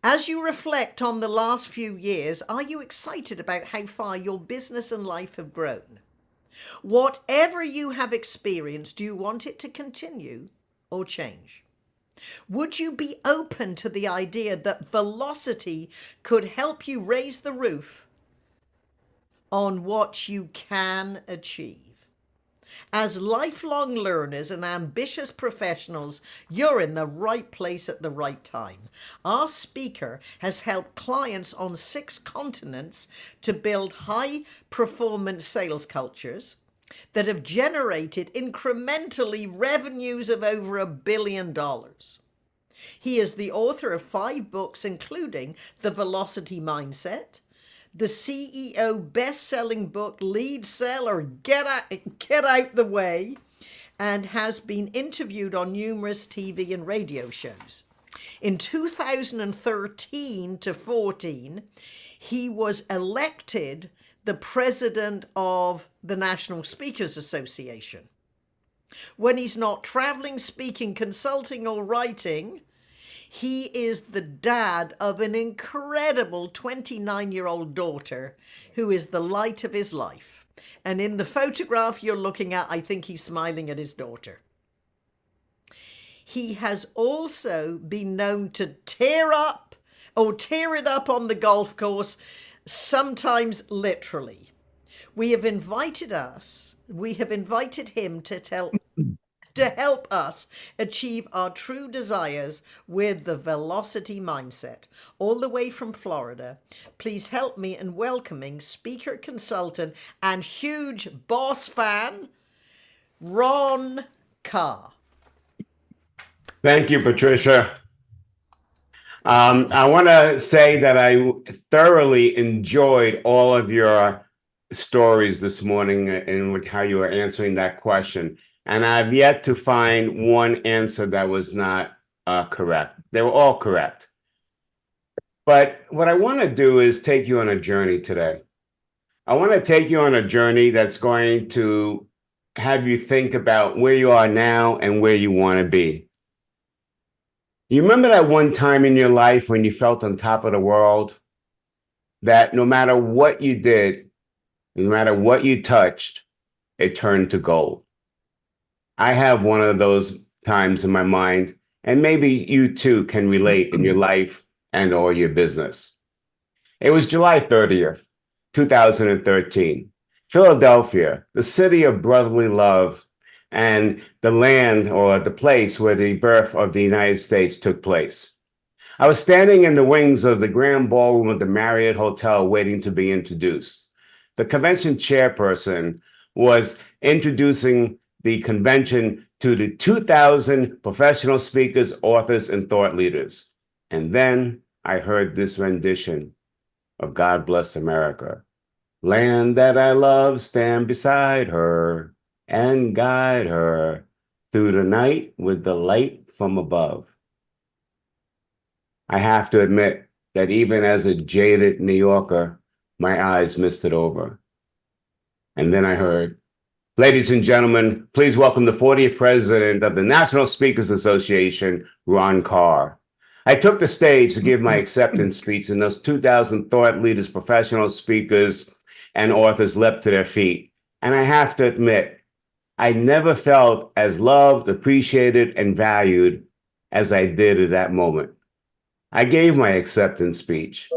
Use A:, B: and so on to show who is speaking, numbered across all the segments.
A: As you reflect on the last few years, are you excited about how far your business and life have grown? Whatever you have experienced, do you want it to continue or change? Would you be open to the idea that velocity could help you raise the roof on what you can achieve? As lifelong learners and ambitious professionals, you're in the right place at the right time. Our speaker has helped clients on 6 continents to build high performance sales cultures that have generated incrementally revenues of over $1 billion. He is the author of 5 books, including The Velocity Mindset, the CEO best-selling book, Lead Seller, Get Out the Way, and has been interviewed on numerous TV and radio shows. In 2013 to 14, he was elected the president of the National Speakers Association. When he's not traveling, speaking, consulting, or writing, he is the dad of an incredible 29-year-old daughter who is the light of his life. And in the photograph you're looking at, I think he's smiling at his daughter. He has also been known to tear it up on the golf course, sometimes literally. We have invited him to help us achieve our true desires with the velocity mindset. All the way from Florida, please help me in welcoming speaker, consultant, and huge boss fan, Ron Karr.
B: Thank you, Patricia. I want to say that I thoroughly enjoyed all of your stories this morning and how you were answering that question. And I've yet to find one answer that was not correct. They were all correct. But what I want to do is take you on a journey today. I want to take you on a journey that's going to have you think about where you are now and where you want to be. You remember that one time in your life when you felt on top of the world? That no matter what you did, no matter what you touched, it turned to gold. I have one of those times in my mind, and maybe you too can relate in your life and or your business. It was July 30th, 2013. Philadelphia, the city of brotherly love and the land or the place where the birth of the United States took place. I was standing in the wings of the grand ballroom of the Marriott Hotel waiting to be introduced. The convention chairperson was introducing the convention to the 2,000 professional speakers, authors, and thought leaders. And then I heard this rendition of God Bless America. Land that I love, stand beside her and guide her through the night with the light from above. I have to admit that even as a jaded New Yorker, my eyes missed it over. And then I heard, ladies and gentlemen, please welcome the 40th president of the National Speakers Association, Ron Karr. I took the stage to give my acceptance speech, and those 2,000 thought leaders, professional speakers, and authors leapt to their feet. And I have to admit, I never felt as loved, appreciated, and valued as I did at that moment. I gave my acceptance speech.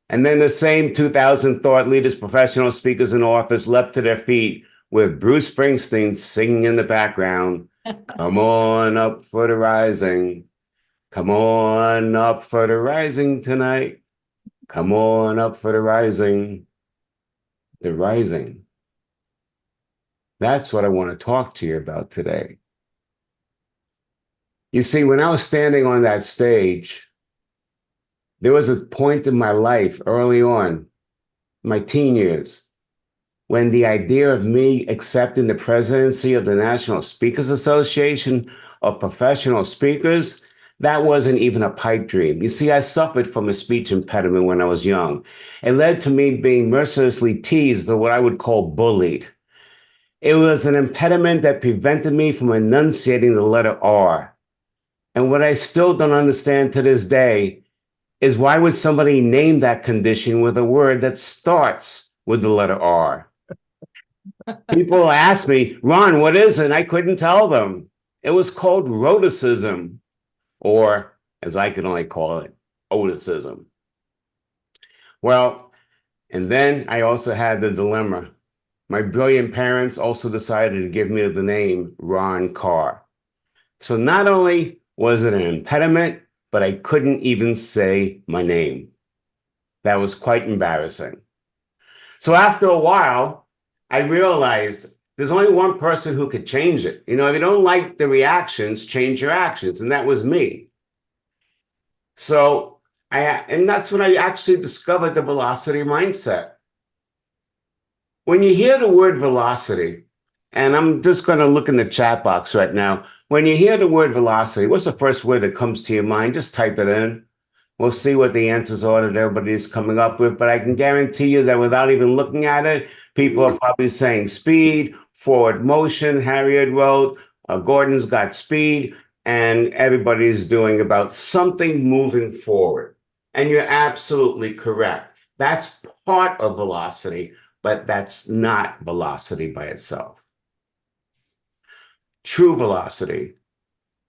B: And then the same 2,000 thought leaders, professional speakers, and authors leapt to their feet with Bruce Springsteen singing in the background. Come on up for the rising. Come on up for the rising tonight. Come on up for the rising. The rising. That's what I want to talk to you about today. You see, when I was standing on that stage, there was a point in my life early on, my teen years, when the idea of me accepting the presidency of the National Speakers Association of Professional Speakers, that wasn't even a pipe dream. You see, I suffered from a speech impediment when I was young. It led to me being mercilessly teased or what I would call bullied. It was an impediment that prevented me from enunciating the letter R. And what I still don't understand to this day is why would somebody name that condition with a word that starts with the letter R? People ask me, Ron, what is it? And I couldn't tell them. It was called rhoticism, or as I can only call it, oticism. Well, and then I also had the dilemma. My brilliant parents also decided to give me the name Ron Karr. So not only was it an impediment, but I couldn't even say my name. That was quite embarrassing. So after a while, I realized there's only one person who could change it. If you don't like the reactions, change your actions. And that was me. And that's when I actually discovered the velocity mindset. When you hear the word velocity, and I'm just going to look in the chat box right now. When you hear the word velocity, what's the first word that comes to your mind? Just type it in. We'll see what the answers are that everybody's coming up with. But I can guarantee you that without even looking at it, people are probably saying speed, forward motion. Harriet wrote, Gordon's got speed, and everybody's doing about something moving forward. And you're absolutely correct. That's part of velocity, but that's not velocity by itself. True velocity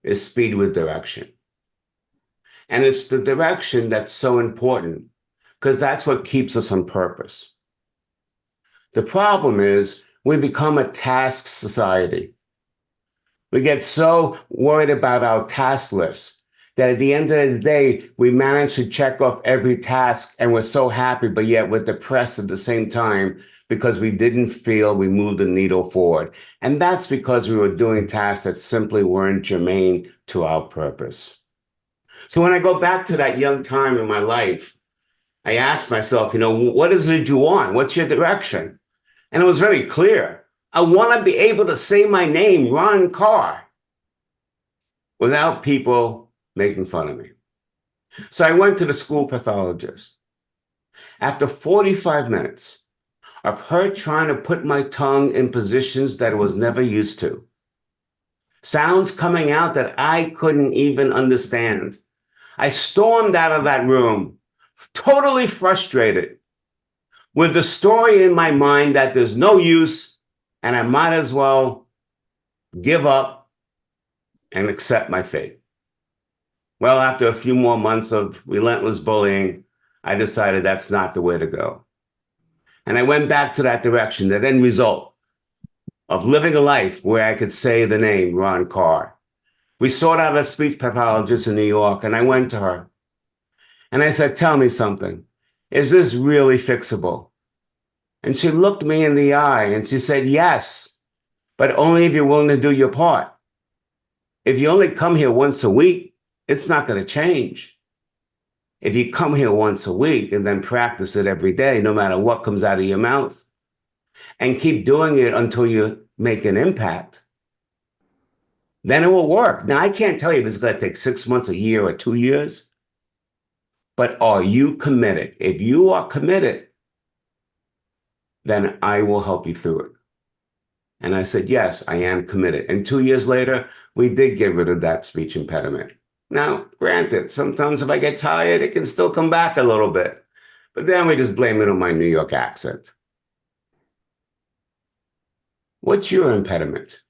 B: is speed with direction. And it's the direction that's so important because that's what keeps us on purpose. The problem is we become a task society. We get so worried about our task list that at the end of the day, we manage to check off every task and we're so happy, but yet we're depressed at the same time because we didn't feel we moved the needle forward. And that's because we were doing tasks that simply weren't germane to our purpose. So when I go back to that young time in my life, I asked myself, what is it you want? What's your direction? And it was very clear. I want to be able to say my name, Ron Karr, without people making fun of me. So I went to the school pathologist. After 45 minutes of her trying to put my tongue in positions that I was never used to, sounds coming out that I couldn't even understand, I stormed out of that room, totally frustrated, with the story in my mind that there's no use and I might as well give up and accept my fate. Well, after a few more months of relentless bullying, I decided that's not the way to go. And I went back to that direction, that end result of living a life where I could say the name Ron Karr. We sought out a speech pathologist in New York, and I went to her. And I said, tell me something. Is this really fixable? And she looked me in the eye and she said, yes, but only if you're willing to do your part. If you only come here once a week, it's not going to change. If you come here once a week and then practice it every day, no matter what comes out of your mouth, and keep doing it until you make an impact, then it will work. Now, I can't tell you if it's going to take 6 months, a year, or 2 years, but are you committed? If you are committed, then I will help you through it. And I said, yes, I am committed. And 2 years later, we did get rid of that speech impediment. Now, granted, sometimes if I get tired, it can still come back a little bit. But then we just blame it on my New York accent. What's your impediment?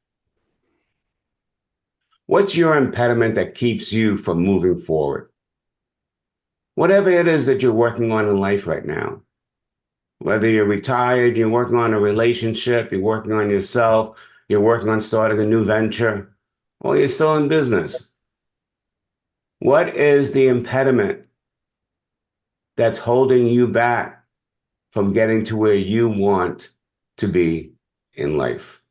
B: What's your impediment that keeps you from moving forward? Whatever it is that you're working on in life right now, whether you're retired, you're working on a relationship, you're working on yourself, you're working on starting a new venture, or you're still in business. What is the impediment that's holding you back from getting to where you want to be in life?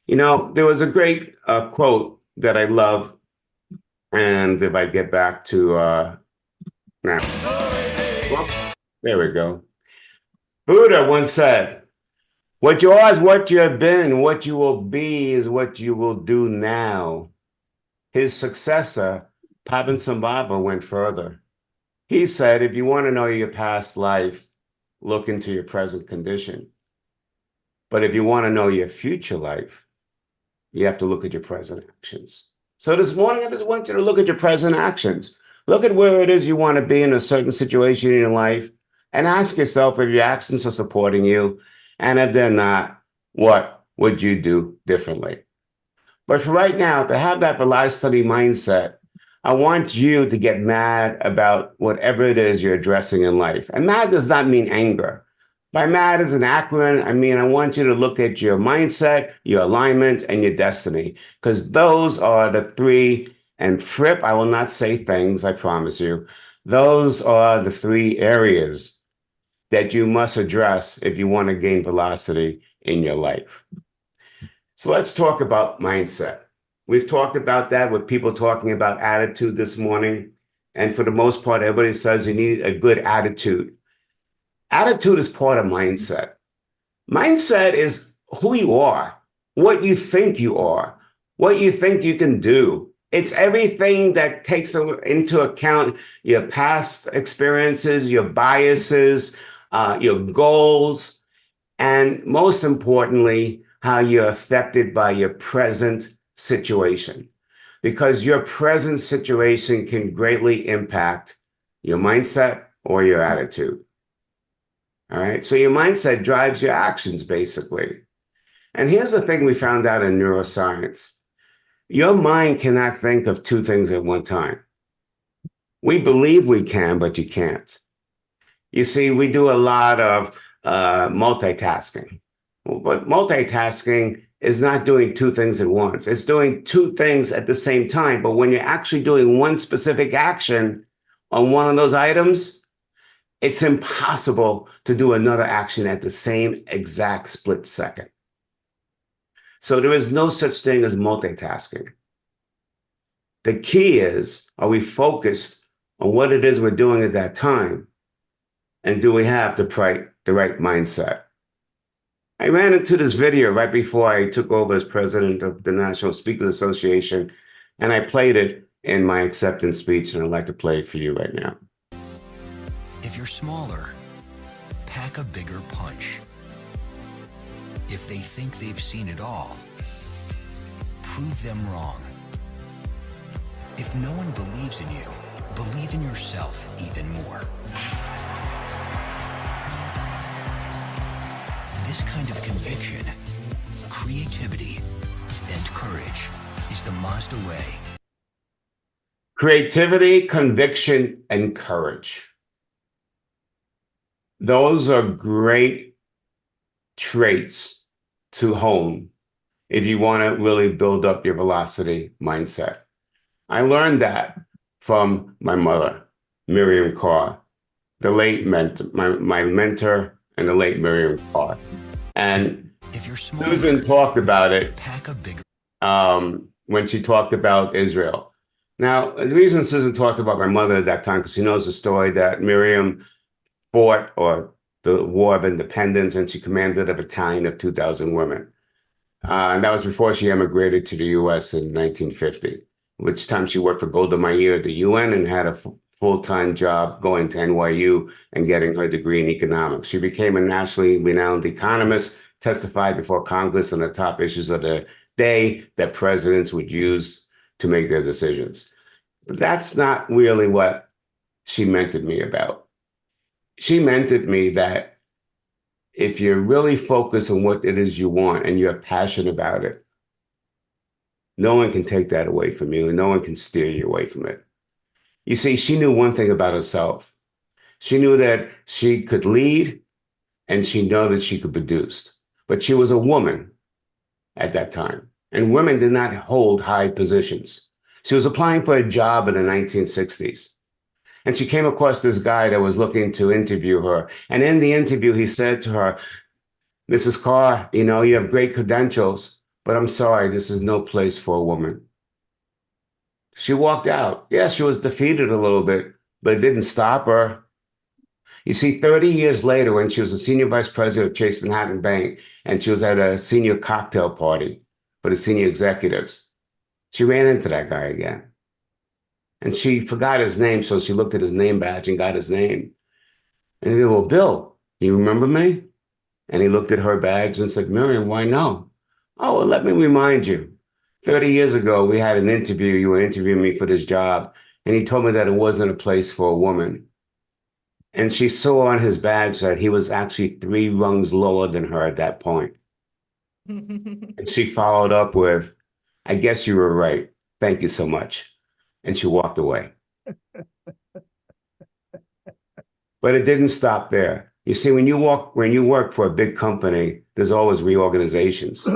B: There was a great quote that I love, and if I get back to now, well, there we go. Buddha once said, what you are is what you have been, what you will be is what you will do now. His successor, Padmasambhava, went further. He said, if you want to know your past life, look into your present condition. But if you want to know your future life, you have to look at your present actions. So this morning, I just want you to look at your present actions. Look at where it is you want to be in a certain situation in your life and ask yourself if your actions are supporting you. And if they're not, what would you do differently? But for right now, to have that velocity mindset, I want you to get mad about whatever it is you're addressing in life. And mad does not mean anger. By mad is an acronym. I mean, I want you to look at your mindset, your alignment, and your destiny, because those are the three. And Fripp, I will not say things, I promise you. Those are the three areas that you must address if you want to gain velocity in your life. So let's talk about mindset. We've talked about that with people talking about attitude this morning. And for the most part, everybody says you need a good attitude. Attitude is part of mindset. Mindset is who you are, what you think you are, what you think you can do. It's everything that takes into account your past experiences, your biases, your goals, and most importantly, how you're affected by your present situation. Because your present situation can greatly impact your mindset or your attitude. All right. So your mindset drives your actions, basically. And here's the thing we found out in neuroscience. Your mind cannot think of two things at one time. We believe we can, but you can't. You see, we do a lot of multitasking. But multitasking is not doing two things at once. It's doing two things at the same time. But when you're actually doing one specific action on one of those items, it's impossible to do another action at the same exact split second. So there is no such thing as multitasking. The key is, are we focused on what it is we're doing at that time? And do we have the right mindset? I ran into this video right before I took over as president of the National Speakers Association, and I played it in my acceptance speech, and I'd like to play it for you right now.
C: If you're smaller, pack a bigger punch. If they think they've seen it all, prove them wrong. If no one believes in you, believe in yourself even more. This kind of conviction, creativity, and courage is the Mazda way.
B: Creativity, conviction, and courage. Those are great traits to hone if you want to really build up your velocity mindset. I learned that from my mother, Miriam Karr, the late mentor, my mentor, and the late Miriam Karr. And
C: if you're smaller,
B: Susan talked about it
C: pack a bigger
B: when she talked about Israel. Now, the reason Susan talked about my mother at that time, because she knows the story that Miriam fought or the War of Independence, and she commanded a battalion of 2,000 women. And that was before she emigrated to the U.S. in 1950, which time she worked for Golda Meir at the UN and had a full-time job going to NYU and getting her degree in economics. She became a nationally renowned economist, testified before Congress on the top issues of the day that presidents would use to make their decisions. But that's not really what she mentored me about. She mentored me that if you're really focused on what it is you want and you're passionate about it, no one can take that away from you and no one can steer you away from it. You see, she knew one thing about herself. She knew that she could lead and she knew that she could produce. But she was a woman at that time, and women did not hold high positions. She was applying for a job in the 1960s. And she came across this guy that was looking to interview her. And in the interview, he said to her, "Mrs. Karr, you know, you have great credentials, but I'm sorry, this is no place for a woman." She walked out. Yeah, she was defeated a little bit, but it didn't stop her. You see, 30 years later, when she was a senior vice president of Chase Manhattan Bank, and she was at a senior cocktail party for the senior executives, she ran into that guy again. And she forgot his name, so she looked at his name badge and got his name. And he said, "Well, Bill, you remember me?" And he looked at her badge and said, "Miriam, why no?" "Oh, well, let me remind you. 30 years ago, we had an interview. You were interviewing me for this job. And he told me that it wasn't a place for a woman. And she saw on his badge that he was actually 3 rungs lower than her at that point. And she followed up with, I guess you were right. Thank you so much. And she walked away. But it didn't stop there. You see, when you work for a big company, there's always reorganizations.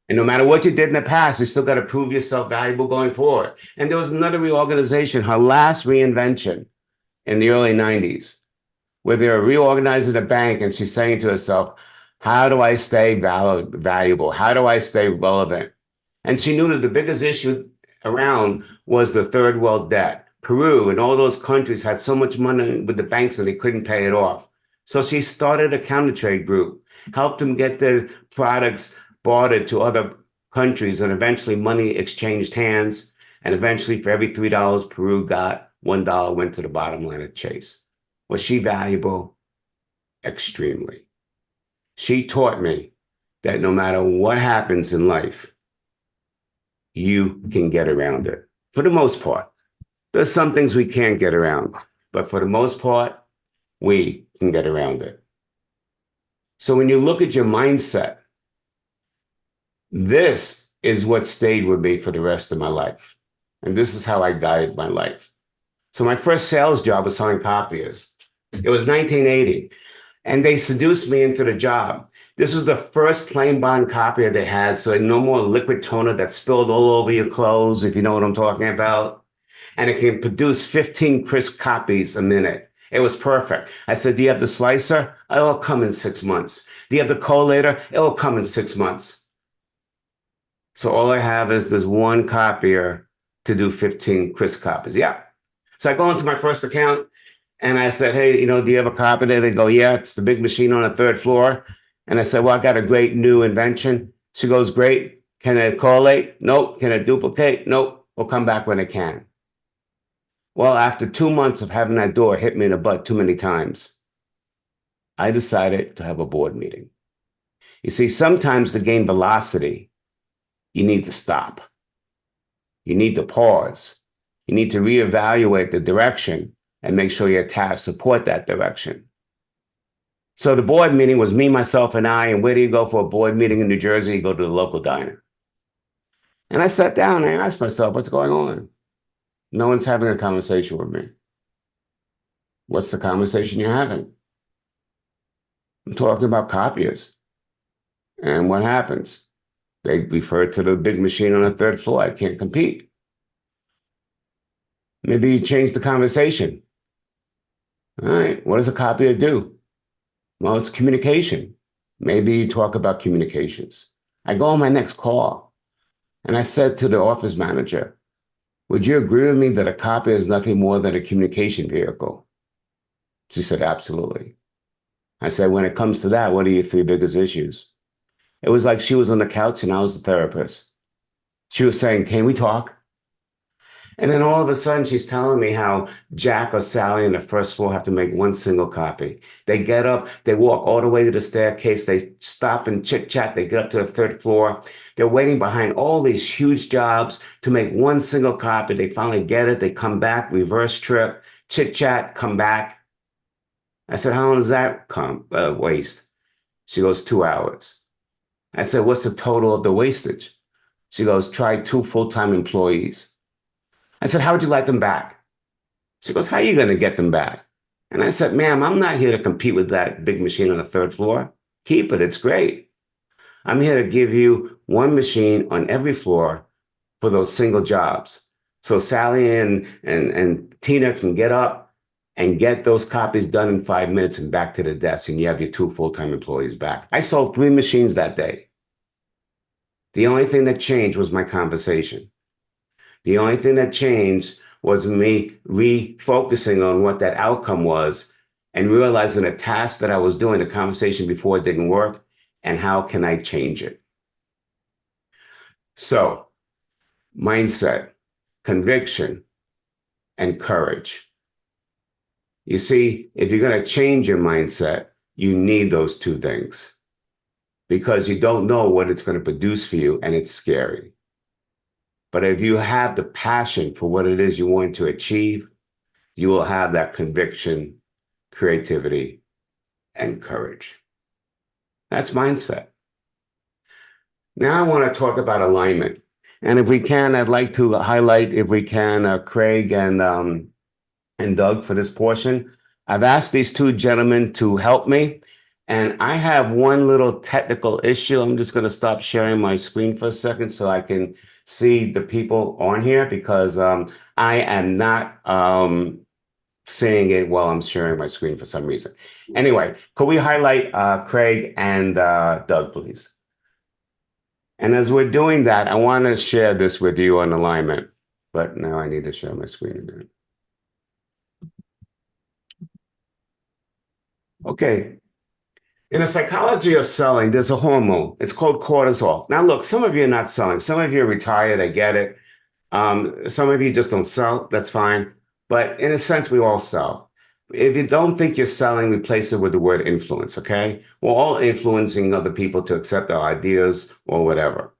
B: And no matter what you did in the past, you still got to prove yourself valuable going forward. And there was another reorganization, her last reinvention in the early 90s, where they were reorganizing the bank, and she's saying to herself, how do I stay valuable? How do I stay relevant? And she knew that the biggest issue around was the third world debt. Peru and all those countries had so much money with the banks and they couldn't pay it off. So she started a countertrade group, helped them get their products bartered to other countries, and eventually money exchanged hands. And eventually, for every $3 Peru got, $1 went to the bottom line of Chase. Was she valuable? Extremely. She taught me that no matter what happens in life, you can get around it. For the most part. There's some things we can't get around, but for the most part, we can get around it. So when you look at your mindset, this is what stayed with me for the rest of my life. And this is how I guided my life. So my first sales job was selling copiers. It was 1980, and they seduced me into the job. This was the first plain bond copier they had, so no more liquid toner that spilled all over your clothes, if you know what I'm talking about. And it can produce 15 crisp copies a minute. It was perfect. I said, do you have the slicer? It'll come in 6 months. Do you have the collator? It'll come in 6 months. So all I have is this one copier to do 15 crisp copies. Yeah. So I go into my first account and I said, hey, do you have a copy there? They go, yeah, it's the big machine on the 3rd floor. And I said, well, I got a great new invention. She goes, great. Can it collate? Nope. Can it duplicate? Nope. We'll come back when it can. Well, after 2 months of having that door hit me in the butt too many times, I decided to have a board meeting. You see, sometimes to gain velocity, you need to stop. You need to pause. You need to reevaluate the direction and make sure your tasks support that direction. So the board meeting was me, myself, and I. And where do you go for a board meeting in New Jersey? You go to the local diner. And I sat down and I asked myself, what's going on? No one's having a conversation with me. What's the conversation you're having? I'm talking about copiers. And what happens? They refer to the big machine on the 3rd floor. I can't compete. Maybe you change the conversation. All right, what does a copier do? Well, it's communication. Maybe you talk about communications. I go on my next call and I said to the office manager, would you agree with me that a copier is nothing more than a communication vehicle? She said, absolutely. I said, when it comes to that, what are your 3 biggest issues? It was like she was on the couch and I was the therapist. She was saying, can we talk? And then all of a sudden, she's telling me how Jack or Sally on the 1st floor have to make one single copy. They get up, they walk all the way to the staircase, they stop and chit-chat, they get up to the 3rd floor. They're waiting behind all these huge jobs to make one single copy. They finally get it, they come back, reverse trip, chit-chat, come back. I said, how long does that waste? She goes, 2 hours. I said, what's the total of the wastage? She goes, try 2 full-time employees. I said, how would you like them back? She goes, how are you going to get them back? And I said, ma'am, I'm not here to compete with that big machine on the 3rd floor. Keep it. It's great. I'm here to give you one machine on every floor for those single jobs. So Sally and Tina can get up and get those copies done in 5 minutes and back to the desk, and you have your 2 full-time employees back. I sold 3 machines that day. The only thing that changed was my conversation. The only thing that changed was me refocusing on what that outcome was and realizing the task that I was doing, the conversation before, it didn't work, and how can I change it? So, mindset, conviction, and courage. You see, if you're going to change your mindset, you need those 2 things because you don't know what it's going to produce for you, and it's scary. But if you have the passion for what it is you want to achieve, you will have that conviction, creativity, and courage. That's mindset. Now I want to talk about alignment. And if we can, I'd like to highlight, if we can, Craig and Doug for this portion. I've asked these two gentlemen to help me, and I have one little technical issue. I'm just going to stop sharing my screen for a second so I can see the people on here, because I am not seeing it while I'm sharing my screen for some reason. Anyway, could we highlight Craig and Doug, please? And as we're doing that, I want to share this with you on alignment, but now I need to share my screen again. Okay. In the psychology of selling, there's a hormone. It's called cortisol. Now, look, some of you are not selling. Some of you are retired. I get it. Some of you just don't sell. That's fine. But in a sense, we all sell. If you don't think you're selling, replace it with the word influence, okay? We're all influencing other people to accept our ideas or whatever.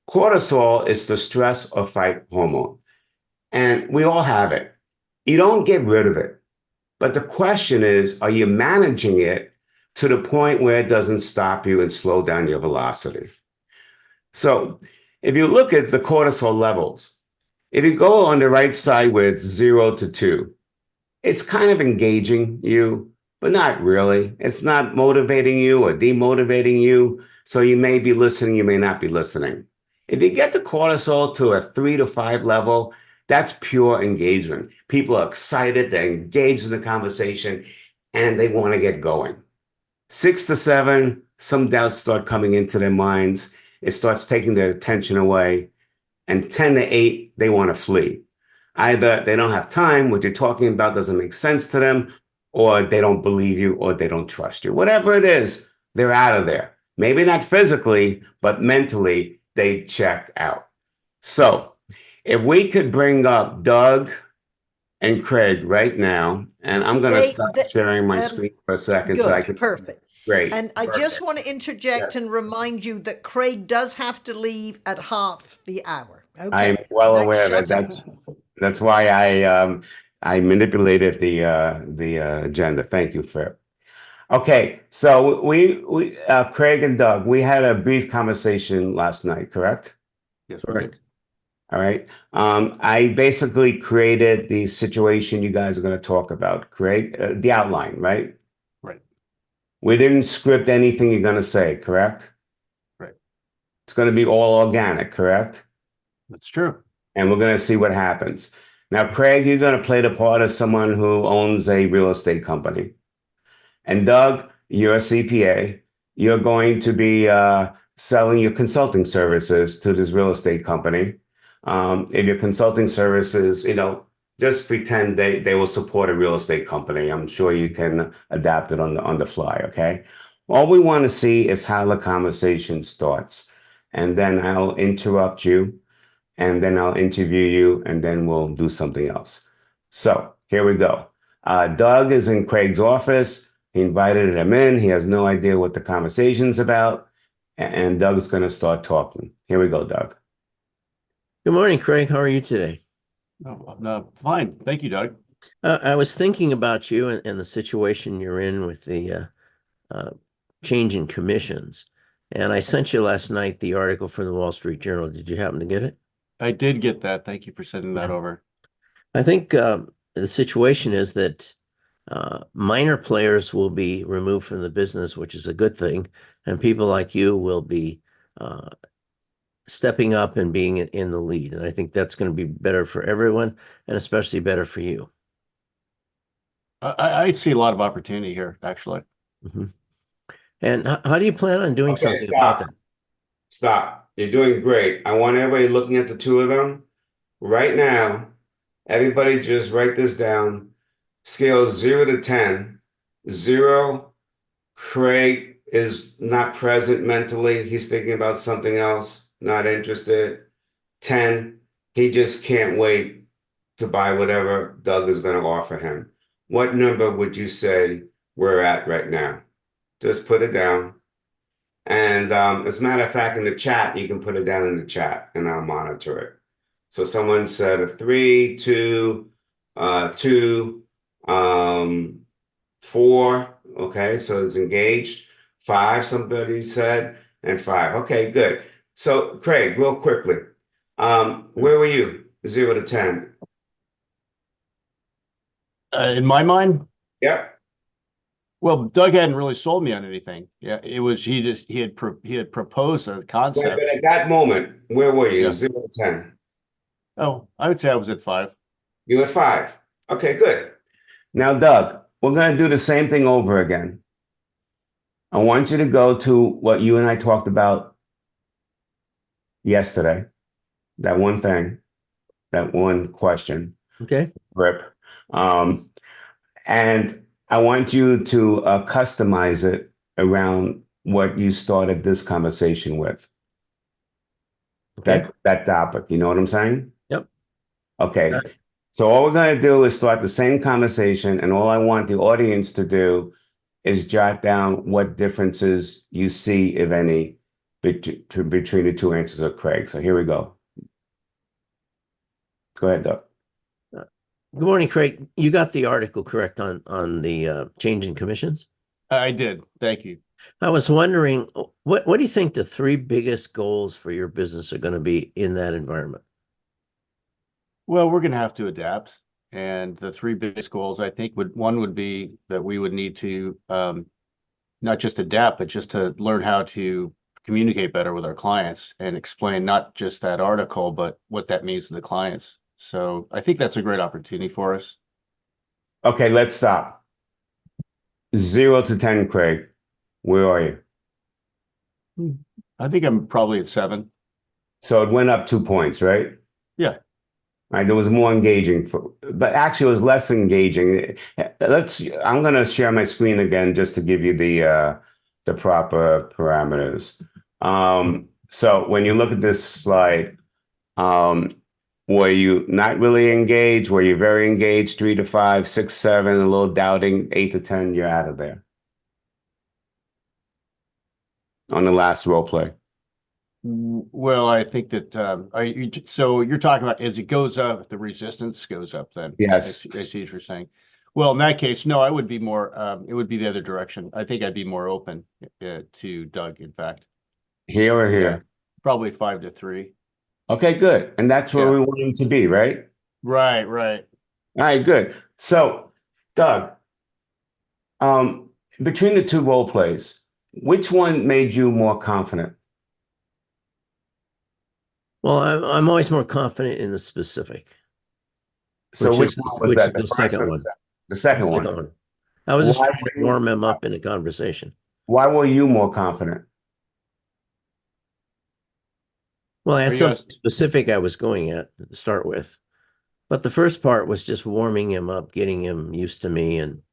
B: Cortisol is the stress or fight hormone, and we all have it. You don't get rid of it. But the question is, are you managing it to the point where it doesn't stop you and slow down your velocity? So if you look at the cortisol levels, if you go on the right side with 0 to 2, it's kind of engaging you, but not really. It's not motivating you or demotivating you. So you may be listening, you may not be listening. If you get the cortisol to a 3 to 5 level, that's pure engagement. People are excited, they're engaged in the conversation, and they want to get going. 6 to 7, some doubts start coming into their minds. It starts taking their attention away. And 10 to 8, they want to flee. Either they don't have time, what you're talking about doesn't make sense to them, or they don't believe you, or they don't trust you. Whatever it is, they're out of there. Maybe not physically, but mentally, they checked out. So if we could bring up Doug and Craig right now, and I'm going to stop sharing my screen for a second so I can.
A: Perfect.
B: Great.
A: And I just want to interject and remind you that Craig does have to leave at half the hour. Okay.
B: I'm well aware that that's why I manipulated the agenda. Thank you, Phil. Okay, so we Craig and Doug, we had a brief conversation last night, correct?
D: Yes, correct.
B: All right. I basically created the situation you guys are going to talk about. Craig, the outline, right?
D: Right.
B: We didn't script anything you're going to say, correct?
D: Right.
B: It's going to be all organic, correct?
D: That's true.
B: And we're going to see what happens. Now, Craig, you're going to play the part of someone who owns a real estate company. And Doug, you're a CPA. You're going to be selling your consulting services to this real estate company. If your consulting services, just pretend they will support a real estate company. I'm sure you can adapt it on the fly, okay? All we want to see is how the conversation starts. And then I'll interrupt you, and then I'll interview you, and then we'll do something else. So here we go. Doug is in Craig's office. He invited him in. He has no idea what the conversation's about. And Doug's going to start talking. Here we go, Doug.
E: Good morning, Craig. How are you today?
D: Oh, no, fine. Thank you, Doug.
E: I was thinking about you and the situation you're in with the change in commissions. And I sent you last night the article from the Wall Street Journal. Did you happen to get it?
D: I did get that. Thank you for sending that over.
E: I think the situation is that minor players will be removed from the business, which is a good thing. And people like you will be stepping up and being in the lead. And I think that's going to be better for everyone, and especially better for you.
D: I see a lot of opportunity here, actually.
E: Mm-hmm. And how do you plan on doing something about that?
B: Stop. You're doing great. I want everybody looking at the two of them. Right now, everybody just write this down. Scale 0 to 10. 0, Craig is not present mentally. He's thinking about something else, not interested. 10, he just can't wait to buy whatever Doug is going to offer him. What number would you say we're at right now? Just put it down. And as a matter of fact, in the chat, you can put it down in the chat and I'll monitor it. So someone said a 3, 2, 2, 4. Okay, so it's engaged. 5, somebody said, and 5. Okay, good. So Craig, real quickly, where were you? 0 to 10.
D: In my mind,
B: Yep.
D: well, Doug hadn't really sold me on anything. Yeah, it was he had proposed a
B: Right,
D: concept.
B: but at that moment, where were you?
D: Yeah.
B: 0 to 10.
D: Oh, I would say I was at 5.
B: You at 5. Okay, good. Now, Doug, we're going to do the same thing over again. I want you to go to what you and I talked about yesterday, that one thing, that one question,
E: Okay.
B: Rip. Um, and I want you to customize it around what you started this conversation with,
E: Okay.
B: that topic. You know what I'm saying?
E: Yep.
B: Okay. So all we're going to do is start the same conversation, and all I want the audience to do is jot down what differences you see, if any, between the two answers of Craig. So here we go. Go ahead, Doug.
E: Good morning, Craig. You got the article correct on the change in commissions?
D: I did. Thank you.
E: I was wondering, what do you think the 3 biggest goals for your business are going to be in that environment?
D: Well, we're going to have to adapt. And the 3 biggest goals, I think, would be that we would need to not just adapt, but just to learn how to communicate better with our clients and explain not just that article, but what that means to the clients. So I think that's a great opportunity for us.
B: Okay, let's stop. 0 to 10, Craig. Where are you?
D: I think I'm probably at 7.
B: So it went up 2 points, right?
D: Yeah.
B: Right, there was more engaging, but actually it was less engaging. I'm going to share my screen again just to give you the proper parameters. So when you look at this slide, were you not really engaged? Were you very engaged? 3 to 5, 6, 7, a little doubting, 8 to 10, you're out of there. On the last role play.
D: Well, I think that so you're talking about as it goes up, the resistance goes up then.
B: Yes.
D: I see what you're saying. Well, in that case, no, I would be more, it would be the other direction. I think I'd be more open to Doug, in fact.
B: Here or here?
D: Yeah. Probably 5 to 3.
B: Okay, good. And that's where we want him to be, right?
D: Right.
B: All right, good. So, Doug, between the 2 role plays, which one made you more confident?
E: Well, I'm always more confident in the specific.
B: So which one was that?
E: The second one.
B: The second one.
E: I was just trying to warm him up in a conversation.
B: Why were you more confident?
E: Well, I had something specific I was going at to start with. But the first part was just warming him up, getting him used to me and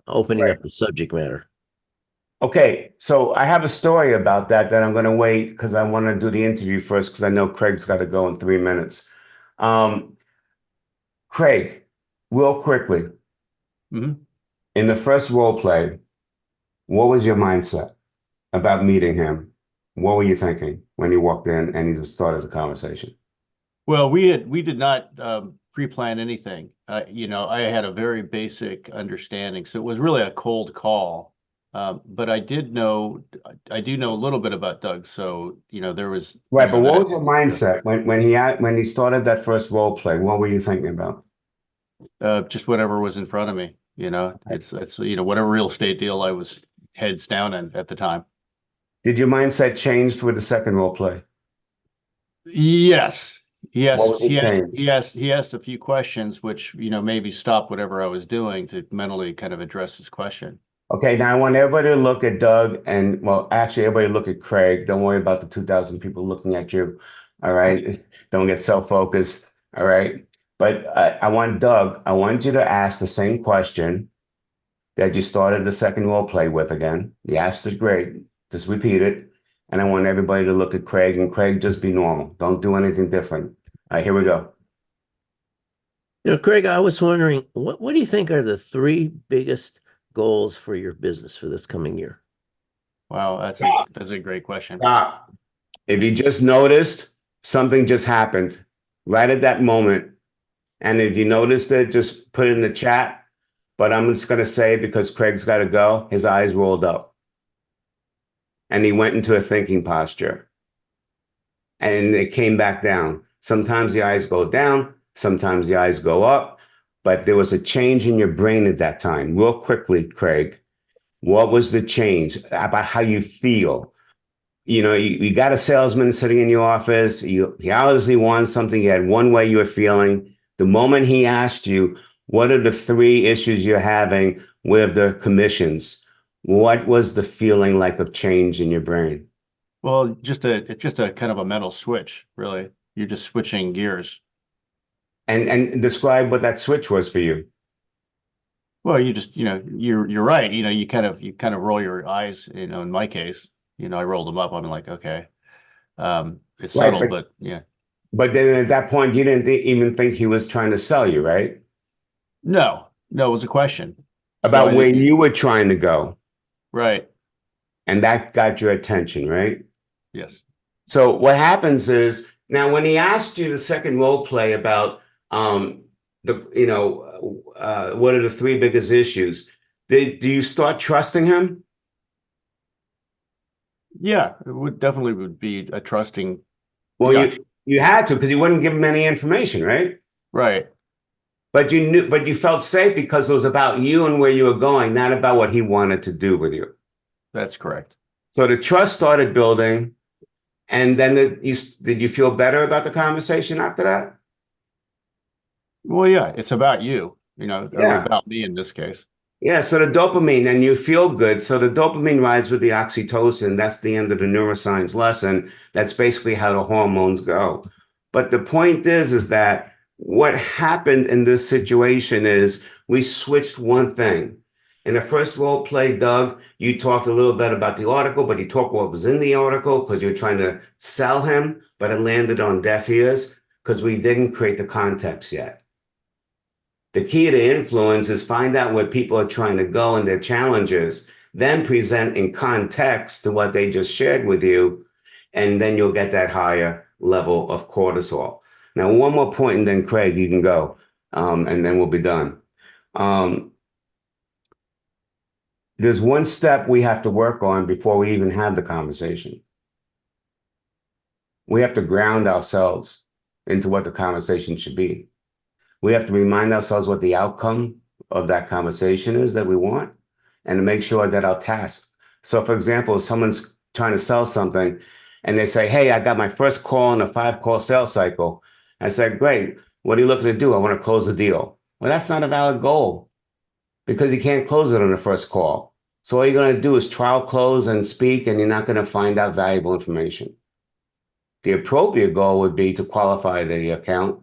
E: opening up the subject matter.
B: Okay, so I have a story about that I'm going to wait because I want to do the interview first because I know Craig's got to go in 3 minutes. Craig, real quickly, in the first role play, what was your mindset about meeting him? What were you thinking when you walked in and he started the conversation?
D: Well, we did not pre-plan anything. I had a very basic understanding, so it was really a cold call. But I do know a little bit about Doug, so there was
B: right. But what was your mindset when he started that first role play? What were you thinking about?
D: Just whatever was in front of me. It's whatever real estate deal I was heads down in at the time.
B: Did your mindset change for the second role play?
D: Yes.
B: What was it change?
D: He asked a few questions, which maybe stopped whatever I was doing to mentally kind of address his question.
B: Okay, now I want everybody to look at Doug and, well, actually, everybody look at Craig. Don't worry about the 2,000 people looking at you. All right. Don't get self-focused. All right. But I want Doug, I want you to ask the same question that you started the second role play with again. You asked it great. Just repeat it. And I want everybody to look at Craig, and Craig, just be normal. Don't do anything different. All right, here we go.
E: Craig, I was wondering, what do you think are the 3 biggest goals for your business for this coming year?
D: Wow, that's a great question.
B: If you just noticed, something just happened right at that moment. And if you noticed it, just put it in the chat. But I'm just going to say, because Craig's got to go, his eyes rolled up. And he went into a thinking posture. And it came back down. Sometimes the eyes go down, sometimes the eyes go up. But there was a change in your brain at that time. Real quickly, Craig, what was the change about how you feel? You know, you got a salesman sitting in your office. He obviously wanted something. You had one way you were feeling. The moment he asked you, what are the three issues you're having with the commissions? What was the feeling like of change in your brain?
D: Well, it's just a kind of a mental switch, really. You're just switching gears.
B: And describe what that switch was for you.
D: Well, you just, you're right. You kind of roll your eyes, in my case, I rolled them up. I'm like, okay. It's
B: Right,
D: subtle, but yeah.
B: But then at that point, you didn't even think he was trying to sell you, right?
D: No, it was a question. So
B: About
D: I
B: where
D: think
B: you were trying to go.
D: right.
B: And that got your attention, right?
D: Yes.
B: So what happens is, now when he asked you the second role play about what are the three biggest issues, do you start trusting him?
D: Yeah, it would be a trusting.
B: Well,
D: Yeah,
B: you had to, because you wouldn't give him any information, right?
D: right.
B: But you felt safe because it was about you and where you were going, not about what he wanted to do with you.
D: That's correct.
B: So the trust started building, and then did you feel better about the conversation after that?
D: Well, yeah, it's about you, or
B: Yeah.
D: about me in this case.
B: Yeah, so the dopamine, and you feel good. So the dopamine rides with the oxytocin. That's the end of the neuroscience lesson. That's basically how the hormones go. But the point is that what happened in this situation is we switched one thing. In the first role play, Doug, you talked a little bit about the article, but you talked what was in the article because you're trying to sell him, but it landed on deaf ears because we didn't create the context yet. The key to influence is find out where people are trying to go and their challenges, then present in context to what they just shared with you, and then you'll get that higher level of cortisol. Now, one more point, and then Craig, you can go, and then we'll be done. There's one step we have to work on before we even have the conversation. We have to ground ourselves into what the conversation should be. We have to remind ourselves what the outcome of that conversation is that we want, and to make sure that our task. So, for example, if someone's trying to sell something and they say, hey, I got my first call in a 5-call sales cycle. I said, great. What are you looking to do? I want to close the deal. Well, that's not a valid goal because you can't close it on the first call. So all you're going to do is trial close and speak, and you're not going to find out valuable information. The appropriate goal would be to qualify the account,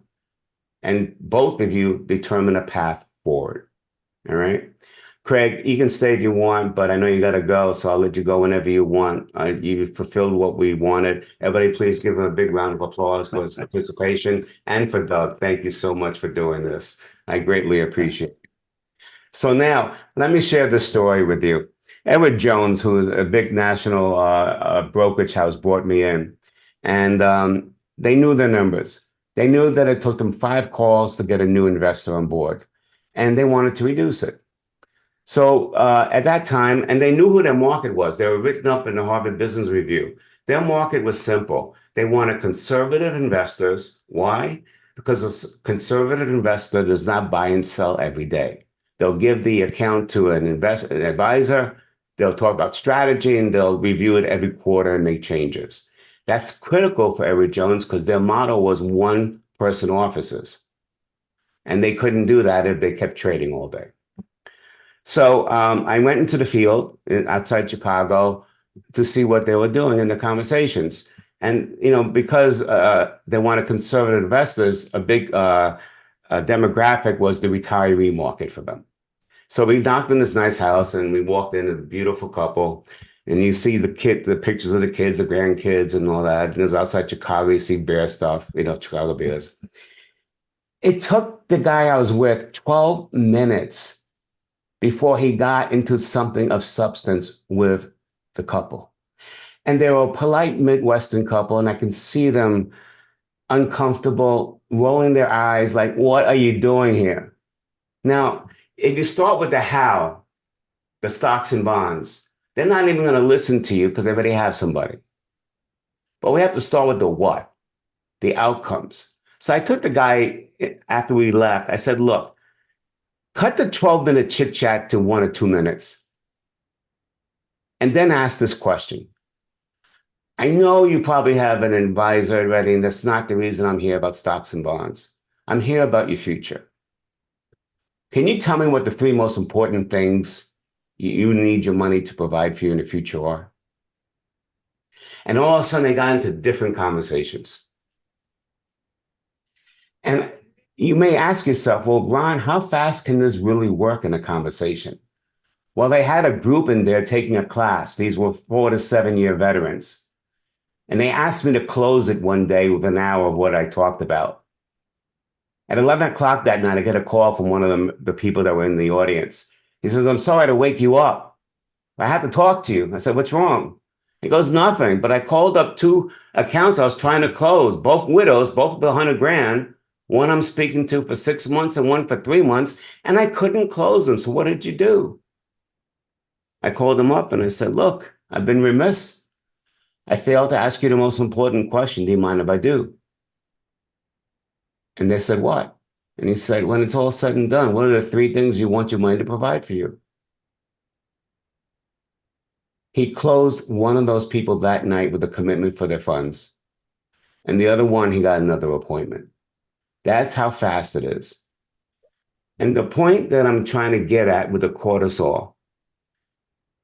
B: and both of you determine a path forward. All right. Craig, you can stay if you want, but I know you got to go, so I'll let you go whenever you want. You fulfilled what we wanted. Everybody, please give him a big round of applause for his participation, and for Doug. Thank you so much for doing this. I greatly appreciate it. So now, let me share this story with you. Edward Jones, who is a big national brokerage house, brought me in, and they knew their numbers. They knew that it took them 5 calls to get a new investor on board, and they wanted to reduce it. So at that time, and they knew who their market was. They were written up in the Harvard Business Review. Their market was simple. They wanted conservative investors. Why? Because a conservative investor does not buy and sell every day. They'll give the account to an advisor. They'll talk about strategy, and they'll review it every quarter and make changes. That's critical for Edward Jones because their model was one-person offices. And they couldn't do that if they kept trading all day. So I went into the field outside Chicago to see what they were doing in the conversations. And, because they wanted conservative investors, a big demographic was the retiree market for them. So we knocked on this nice house, and we walked in, a beautiful couple. And you see the pictures of the kids, the grandkids, and all that. And it was outside Chicago. You see bear stuff, Chicago Bears. It took the guy I was with 12 minutes before he got into something of substance with the couple. And they were a polite Midwestern couple, and I can see them uncomfortable rolling their eyes like, what are you doing here? Now, if you start with the how, the stocks and bonds, they're not even going to listen to you because they already have somebody. But we have to start with the what, the outcomes. So I took the guy after we left. I said, look, cut the 12-minute chit chat to 1 or 2 minutes. And then ask this question. I know you probably have an advisor already, and that's not the reason I'm here about stocks and bonds. I'm here about your future. Can you tell me what the 3 most important things you need your money to provide for you in the future are? And all of a sudden, they got into different conversations. And you may ask yourself, well, Ron, how fast can this really work in a conversation? Well, they had a group in there taking a class. These were 4 to 7 year veterans. And they asked me to close it one day with an hour of what I talked about. At 11 o'clock that night, I get a call from one of the people that were in the audience. He says, I'm sorry to wake you up. I have to talk to you. I said, what's wrong? He goes, nothing. But I called up 2 accounts I was trying to close, both widows, both with $100,000. One I'm speaking to for 6 months and one for 3 months, and I couldn't close them. So what did you do? I called them up and I said, look, I've been remiss. I failed to ask you the most important question. Do you mind if I do? And they said, what? And he said, when it's all said and done, what are the 3 things you want your money to provide for you? He closed one of those people that night with a commitment for their funds. And the other one, he got another appointment. That's how fast it is. And the point that I'm trying to get at with the cortisol,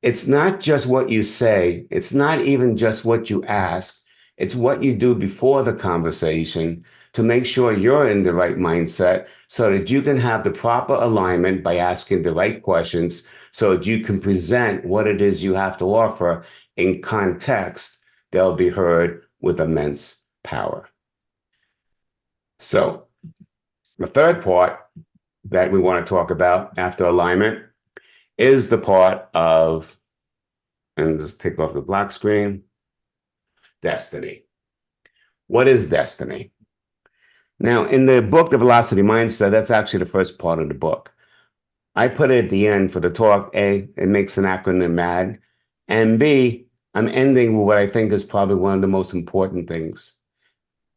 B: it's not just what you say. It's not even just what you ask. It's what you do before the conversation to make sure you're in the right mindset so that you can have the proper alignment by asking the right questions so that you can present what it is you have to offer in context that'll be heard with immense power. So the third part that we want to talk about after alignment is the part of, and just take off the black screen, destiny. What is destiny? Now, in the book, The Velocity Mindset, that's actually the first part of the book. I put it at the end for the talk. A, it makes an acronym mad. And B, I'm ending with what I think is probably one of the most important things.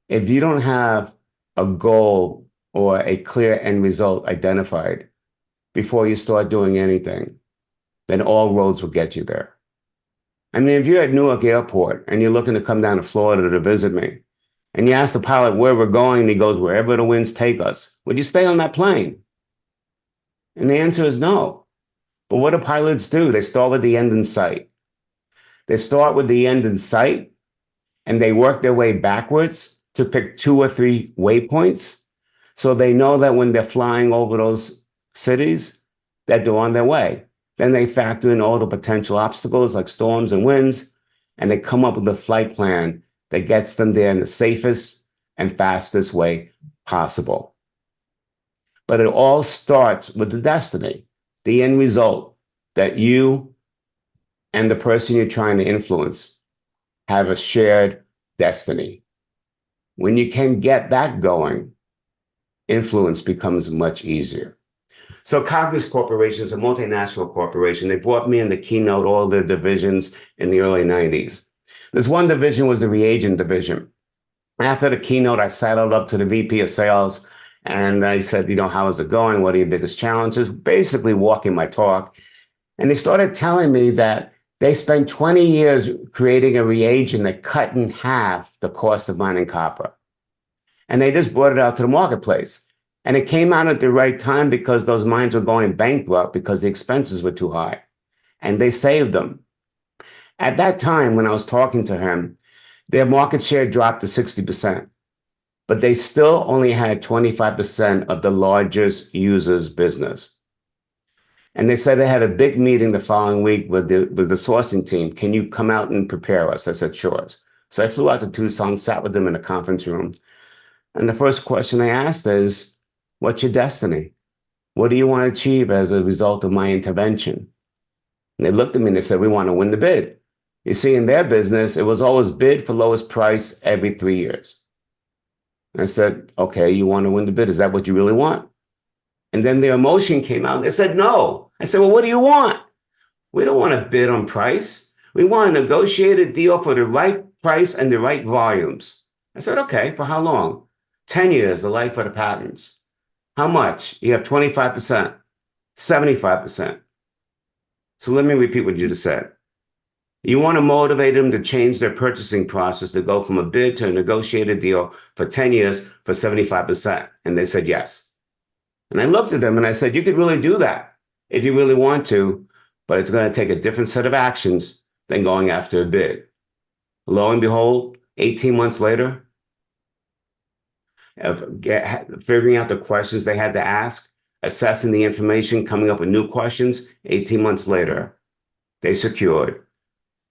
B: If you don't have a goal or a clear end result identified before you start doing anything, then all roads will get you there. I mean, if you're at Newark Airport and you're looking to come down to Florida to visit me, and you ask the pilot where we're going, and he goes, wherever the winds take us, would you stay on that plane? And the answer is no. But what do pilots do? They start with the end in sight. They start with the end in sight, and they work their way backwards to pick 2 or 3 waypoints. So they know that when they're flying over those cities, that they're on their way. Then they factor in all the potential obstacles like storms and winds, and they come up with a flight plan that gets them there in the safest and fastest way possible. But it all starts with the destiny, the end result that you and the person you're trying to influence have a shared destiny. When you can get that going, influence becomes much easier. So Cognizant Corporation is a multinational corporation. They brought me in the keynote, all the divisions in the early 90s. This one division was the reagent division. After the keynote, I sidled up to the VP of sales and I said, how is it going? What are your biggest challenges? Basically walking my talk. And they started telling me that they spent 20 years creating a reagent that cut in half the cost of mining copper. And they just brought it out to the marketplace. And it came out at the right time because those mines were going bankrupt because the expenses were too high. And they saved them. At that time, when I was talking to him, their market share dropped to 60%, but they still only had 25% of the largest users' business. And they said they had a big meeting the following week with the sourcing team. Can you come out and prepare us? I said, sure. So I flew out to Tucson, sat with them in a conference room. And the first question I asked is, what's your destiny? What do you want to achieve as a result of my intervention? And they looked at me and they said, we want to win the bid. You see, in their business, it was always bid for lowest price every 3 years. And I said, okay, you want to win the bid. Is that what you really want? And then their emotion came out. They said, no. I said, well, what do you want? We don't want to bid on price. We want to negotiate a deal for the right price and the right volumes. I said, okay, for how long? 10 years, the life of the patents. How much? You have 25%, 75%. So let me repeat what you just said. You want to motivate them to change their purchasing process to go from a bid to a negotiated deal for 10 years for 75%. And they said yes. And I looked at them and I said, you could really do that if you really want to, but it's going to take a different set of actions than going after a bid. Lo and behold, 18 months later, of figuring out the questions they had to ask, assessing the information, coming up with new questions, 18 months later, they secured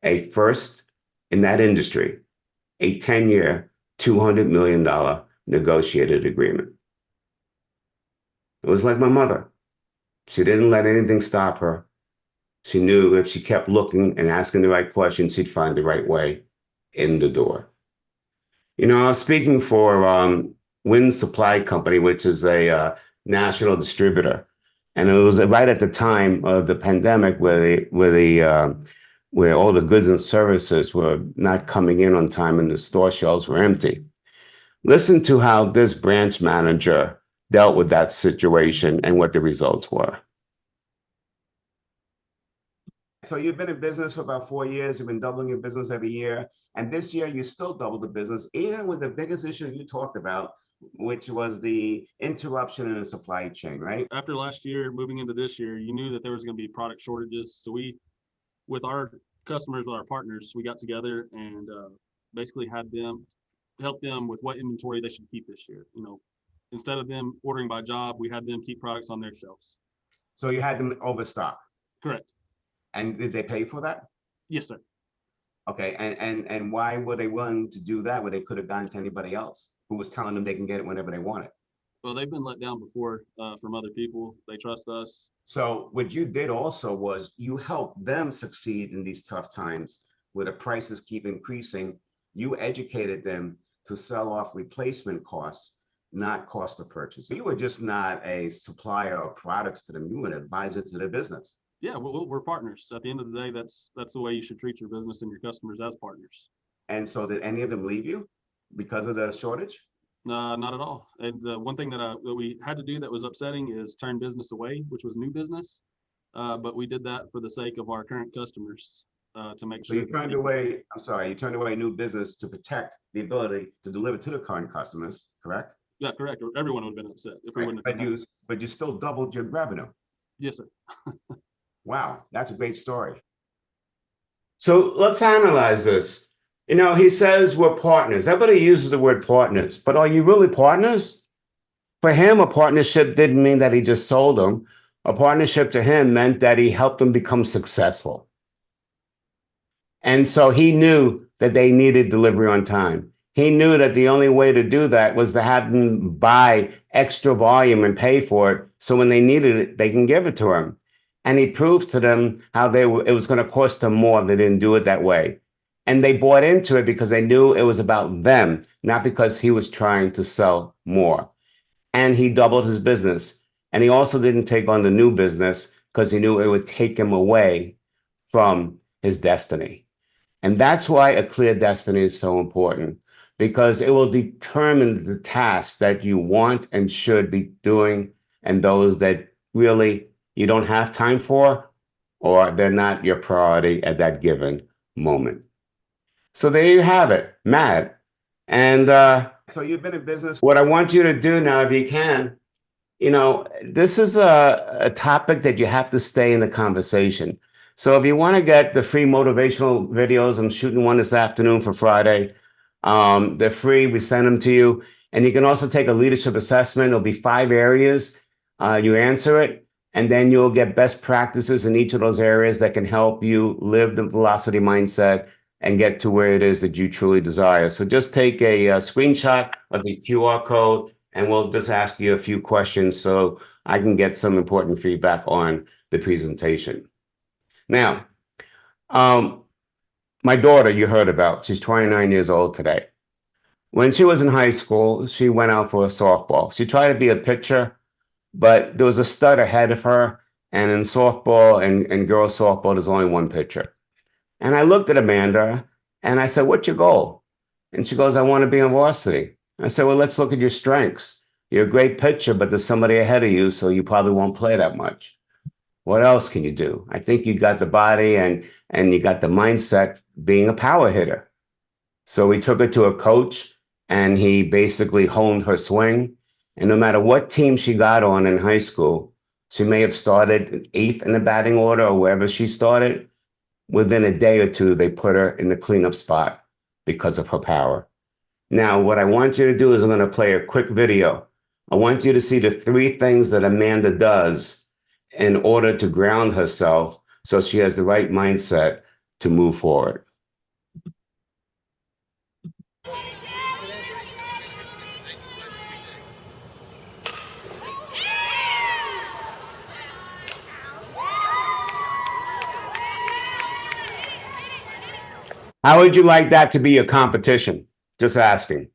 B: a first in that industry, a 10-year, $200 million negotiated agreement. It was like my mother. She didn't let anything stop her. She knew if she kept looking and asking the right questions, she'd find the right way in the door. You know, I was speaking for Wind Supply Company, which is a national distributor. And it was right at the time of the pandemic where all the goods and services were not coming in on time and the store shelves were empty. Listen to how this branch manager dealt with that situation and what the results were. So you've been in business for about 4 years. You've been doubling your business every year. And this year you still doubled the business, even with the biggest issue you talked about, which was the interruption in the supply chain, right?
F: After last year, moving into this year, you knew that there was going to be product shortages. So we, with our customers, with our partners, we got together and basically had them help them with what inventory they should keep this year. You know, instead of them ordering by job, we had them keep products on their shelves.
B: So you had them overstock.
F: Correct.
B: And did they pay for that?
F: Yes, sir.
B: Okay, and why were they willing to do that when they could have gone to anybody else who was telling them they can get it whenever they want it?
F: Well, they've been let down before from other people. They trust us.
B: So what you did also was you helped them succeed in these tough times where the prices keep increasing. You educated them to sell off replacement costs, not cost of purchase. You were just not a supplier of products to them. You were an advisor to their business.
F: Yeah, we're partners. At the end of the day, that's the way you should treat your business and your customers, as partners.
B: And so did any of them leave you because of the shortage?
F: Not at all. And the one thing that we had to do that was upsetting is turn business away, which was new business. But we did that for the sake of our current customers to make sure.
B: So you turned away, you turned away new business to protect the ability to deliver to the current customers, correct?
F: Yeah, correct. Everyone would have been upset if we wouldn't have.
B: But you still doubled your revenue.
F: Yes, sir.
B: Wow, that's a great story. So let's analyze this. You know, he says we're partners. Everybody uses the word partners, but are you really partners? For him, a partnership didn't mean that he just sold them. A partnership to him meant that he helped them become successful. And so he knew that they needed delivery on time. He knew that the only way to do that was to have them buy extra volume and pay for it. So when they needed it, they can give it to him. And he proved to them how it was going to cost them more if they didn't do it that way. And they bought into it because they knew it was about them, not because he was trying to sell more. And he doubled his business. And he also didn't take on the new business because he knew it would take him away from his destiny. And that's why a clear destiny is so important, because it will determine the tasks that you want and should be doing and those that really you don't have time for, or they're not your priority at that given moment. So there you have it, Matt. And so you've been in business. What I want you to do now, if you can, you know, this is a topic that you have to stay in the conversation. So if you want to get the free motivational videos, I'm shooting one this afternoon for Friday. They're free. We send them to you. And you can also take a leadership assessment. It'll be 5 areas. You answer it. And then you'll get best practices in each of those areas that can help you live the velocity mindset and get to where it is that you truly desire. So just take a screenshot of the QR code and we'll just ask you a few questions so I can get some important feedback on the presentation. Now, my daughter you heard about, she's 29 years old today. When she was in high school, she went out for a softball. She tried to be a pitcher, but there was a stud ahead of her. And in softball and girls softball, there's only one pitcher. And I looked at Amanda and I said, "What's your goal?" And she goes, "I want to be on varsity." I said, "Well, let's look at your strengths. You're a great pitcher, but there's somebody ahead of you, so you probably won't play that much. What else can you do? I think you got the body and you got the mindset being a power hitter." So we took her to a coach and he basically honed her swing. And no matter what team she got on in high school, she may have started eighth in the batting order or wherever she started. Within a day or two, they put her in the cleanup spot because of her power. Now, what I want you to do is I'm going to play a quick video. I want you to see the 3 things that Amanda does in order to ground herself so she has the right mindset to move forward. How would you like that to be your competition? Just asking.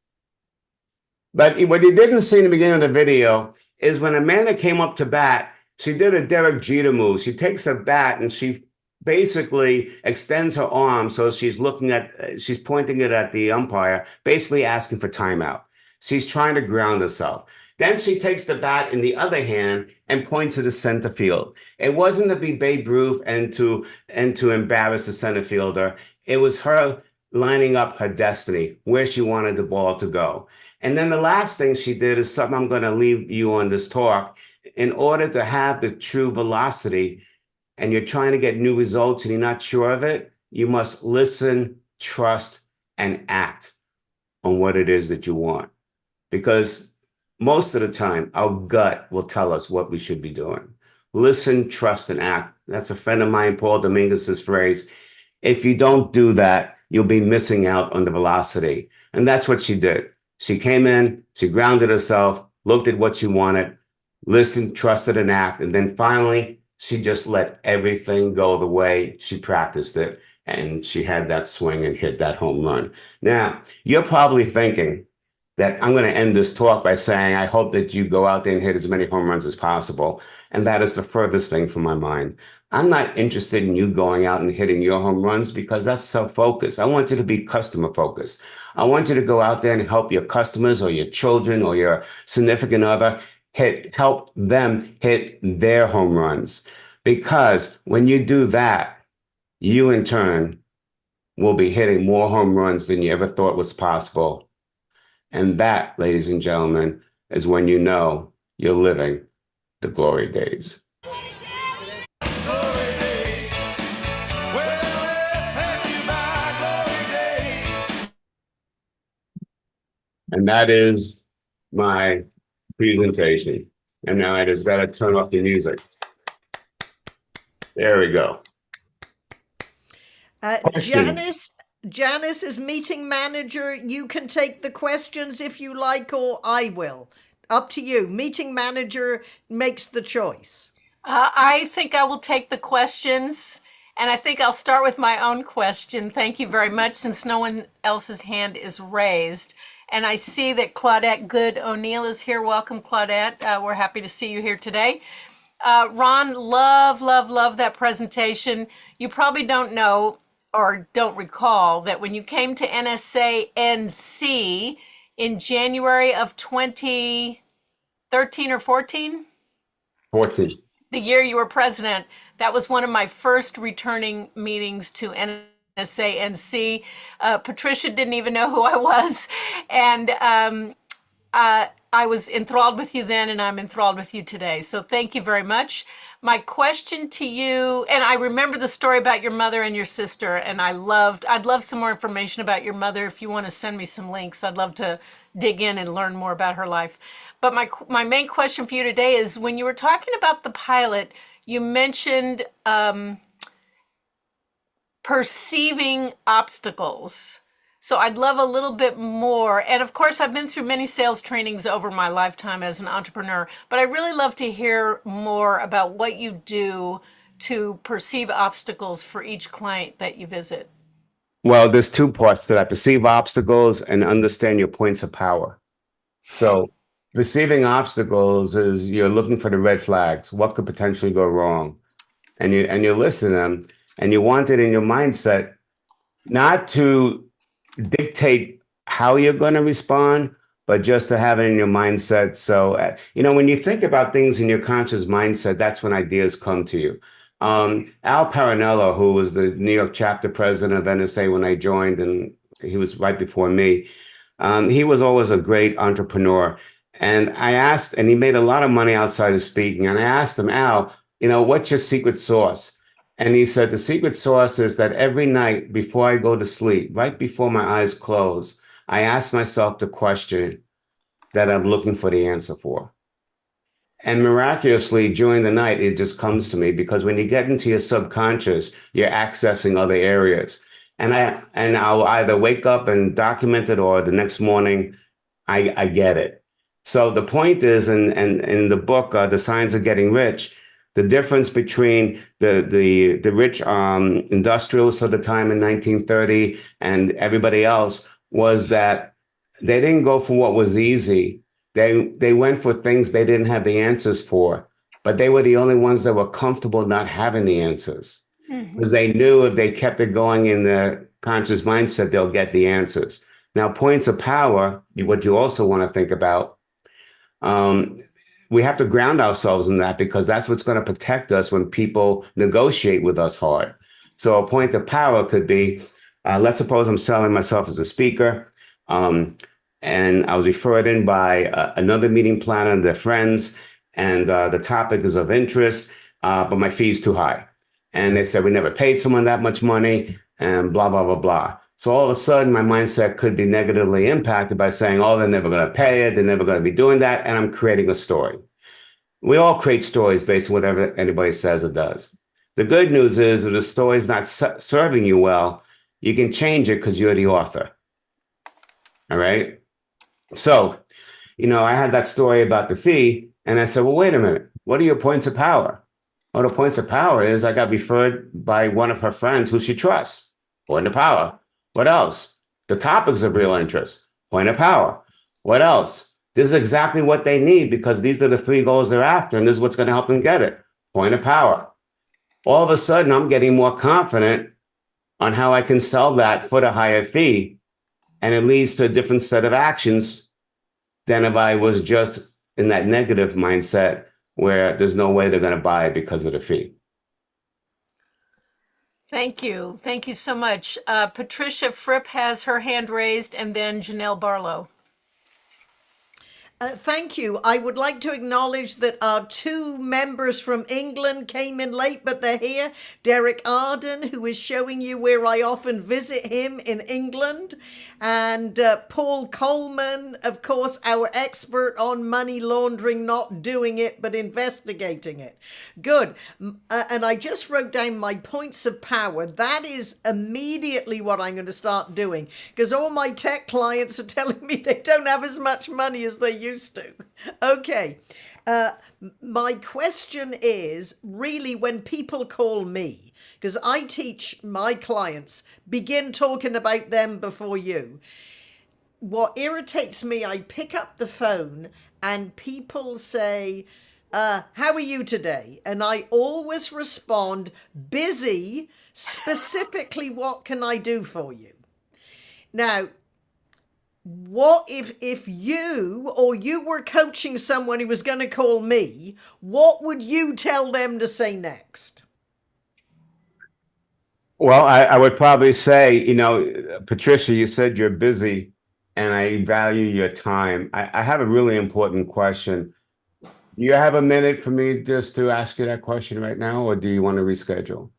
B: But what you didn't see in the beginning of the video is when Amanda came up to bat, she did a Derek Jeter move. She takes a bat and she basically extends her arm so she's pointing it at the umpire, basically asking for timeout. She's trying to ground herself. Then she takes the bat in the other hand and points to the center field. It wasn't to be Babe Ruth and to embarrass the center fielder. It was her lining up her destiny, where she wanted the ball to go. And then the last thing she did is something I'm going to leave you on this talk. In order to have the true velocity and you're trying to get new results and you're not sure of it, you must listen, trust, and act on what it is that you want. Because most of the time, our gut will tell us what we should be doing. Listen, trust, and act. That's a friend of mine, Paul Dominguez's phrase. If you don't do that, you'll be missing out on the velocity. And that's what she did. She came in, she grounded herself, looked at what she wanted, listened, trusted, and act. And then finally, she just let everything go the way she practiced it. And she had that swing and hit that home run. Now, you're probably thinking that I'm going to end this talk by saying, I hope that you go out there and hit as many home runs as possible. And that is the furthest thing from my mind. I'm not interested in you going out and hitting your home runs because that's self-focused. I want you to be customer focused. I want you to go out there and help your customers or your children or your significant other help them hit their home runs. Because when you do that, you in turn will be hitting more home runs than you ever thought was possible. And that, ladies and gentlemen, is when you know you're living the glory days. And that is my presentation. And now I just got to turn off the music. There we go.
A: Janice is meeting manager. You can take the questions if you like, or I will. Up to you. Meeting manager makes the choice.
G: I think I will take the questions, and I think I'll start with my own question. Thank you very much, since no one else's hand is raised. And I see that Claudette Good O'Neill is here. Welcome, Claudette. We're happy to see you here today. Ron, love that presentation. You probably don't know or don't recall that when you came to NSA NC in January of 2013 or 14?
B: 14.
G: The year you were president, that was one of my first returning meetings to NSA NC. Patricia didn't even know who I was. And I was enthralled with you then, and I'm enthralled with you today. So thank you very much. My question to you, and I remember the story about your mother and your sister, and I'd love some more information about your mother. If you want to send me some links, I'd love to dig in and learn more about her life. But my main question for you today is, when you were talking about the pilot, you mentioned perceiving obstacles. So I'd love a little bit more. And of course, I've been through many sales trainings over my lifetime as an entrepreneur, but I really love to hear more about what you do to perceive obstacles for each client that you visit.
B: Well, there's two parts to that: perceive obstacles and understand your points of power. So perceiving obstacles is you're looking for the red flags. What could potentially go wrong? And you listen to them, and you want it in your mindset not to dictate how you're going to respond, but just to have it in your mindset. So, when you think about things in your conscious mindset, that's when ideas come to you. Al Parinello, who was the New York chapter president of NSA when I joined, and he was right before me, he was always a great entrepreneur. And I asked, and he made a lot of money outside of speaking. And I asked him, Al, what's your secret sauce? And he said, the secret sauce is that every night before I go to sleep, right before my eyes close, I ask myself the question that I'm looking for the answer for. And miraculously, during the night, it just comes to me, because when you get into your subconscious, you're accessing other areas. And I'll either wake up and document it, or the next morning I get it. So the point is, in the book, The Science of Getting Rich, the difference between the rich industrialists of the time in 1930 and everybody else was that they didn't go for what was easy. They went for things they didn't have the answers for, but they were the only ones that were comfortable not having the answers, because they knew if they kept it going in the conscious mindset, they'll get the answers. Now, points of power, what you also want to think about, we have to ground ourselves in that, because that's what's going to protect us when people negotiate with us hard. So a point of power could be, let's suppose I'm selling myself as a speaker, and I was referred in by another meeting planner and their friends, and the topic is of interest, but my fee is too high. And they said, we never paid someone that much money, and blah, blah, blah, blah. So all of a sudden, my mindset could be negatively impacted by saying, oh, they're never going to pay it, they're never going to be doing that, and I'm creating a story. We all create stories based on whatever anybody says or does. The good news is that the story is not serving you well, you can change it because you're the author. All right? So, I had that story about the fee, and I said, well, wait a minute, what are your points of power? Well, the points of power is I got referred by one of her friends who she trusts. Point of power. What else? The topics of real interest. Point of power. What else? This is exactly what they need, because these are the 3 goals they're after, and this is what's going to help them get it. Point of power. All of a sudden, I'm getting more confident on how I can sell that for the higher fee, and it leads to a different set of actions than if I was just in that negative mindset where there's no way they're going to buy it because of the fee.
G: Thank you. Thank you so much. Patricia Fripp has her hand raised, and then Janelle Barlow.
A: Thank you. I would like to acknowledge that our 2 members from England came in late, but they're here. Derek Arden, who is showing you where I often visit him in England. And Paul Coleman, of course, our expert on money laundering, not doing it, but investigating it. Good. And I just wrote down my points of power. That is immediately what I'm going to start doing, because all my tech clients are telling me they don't have as much money as they used to. Okay. My question is really, when people call me, because I teach my clients, begin talking about them before you. What irritates me, I pick up the phone and people say, how are you today? And I always respond, busy, specifically, what can I do for you? Now, what if you or you were coaching someone who was going to call me, what would you tell them to say next?
B: Well, I would probably say, Patricia, you said you're busy and I value your time. I have a really important question. Do you have a minute for me just to ask you that question right now, or do you want to reschedule?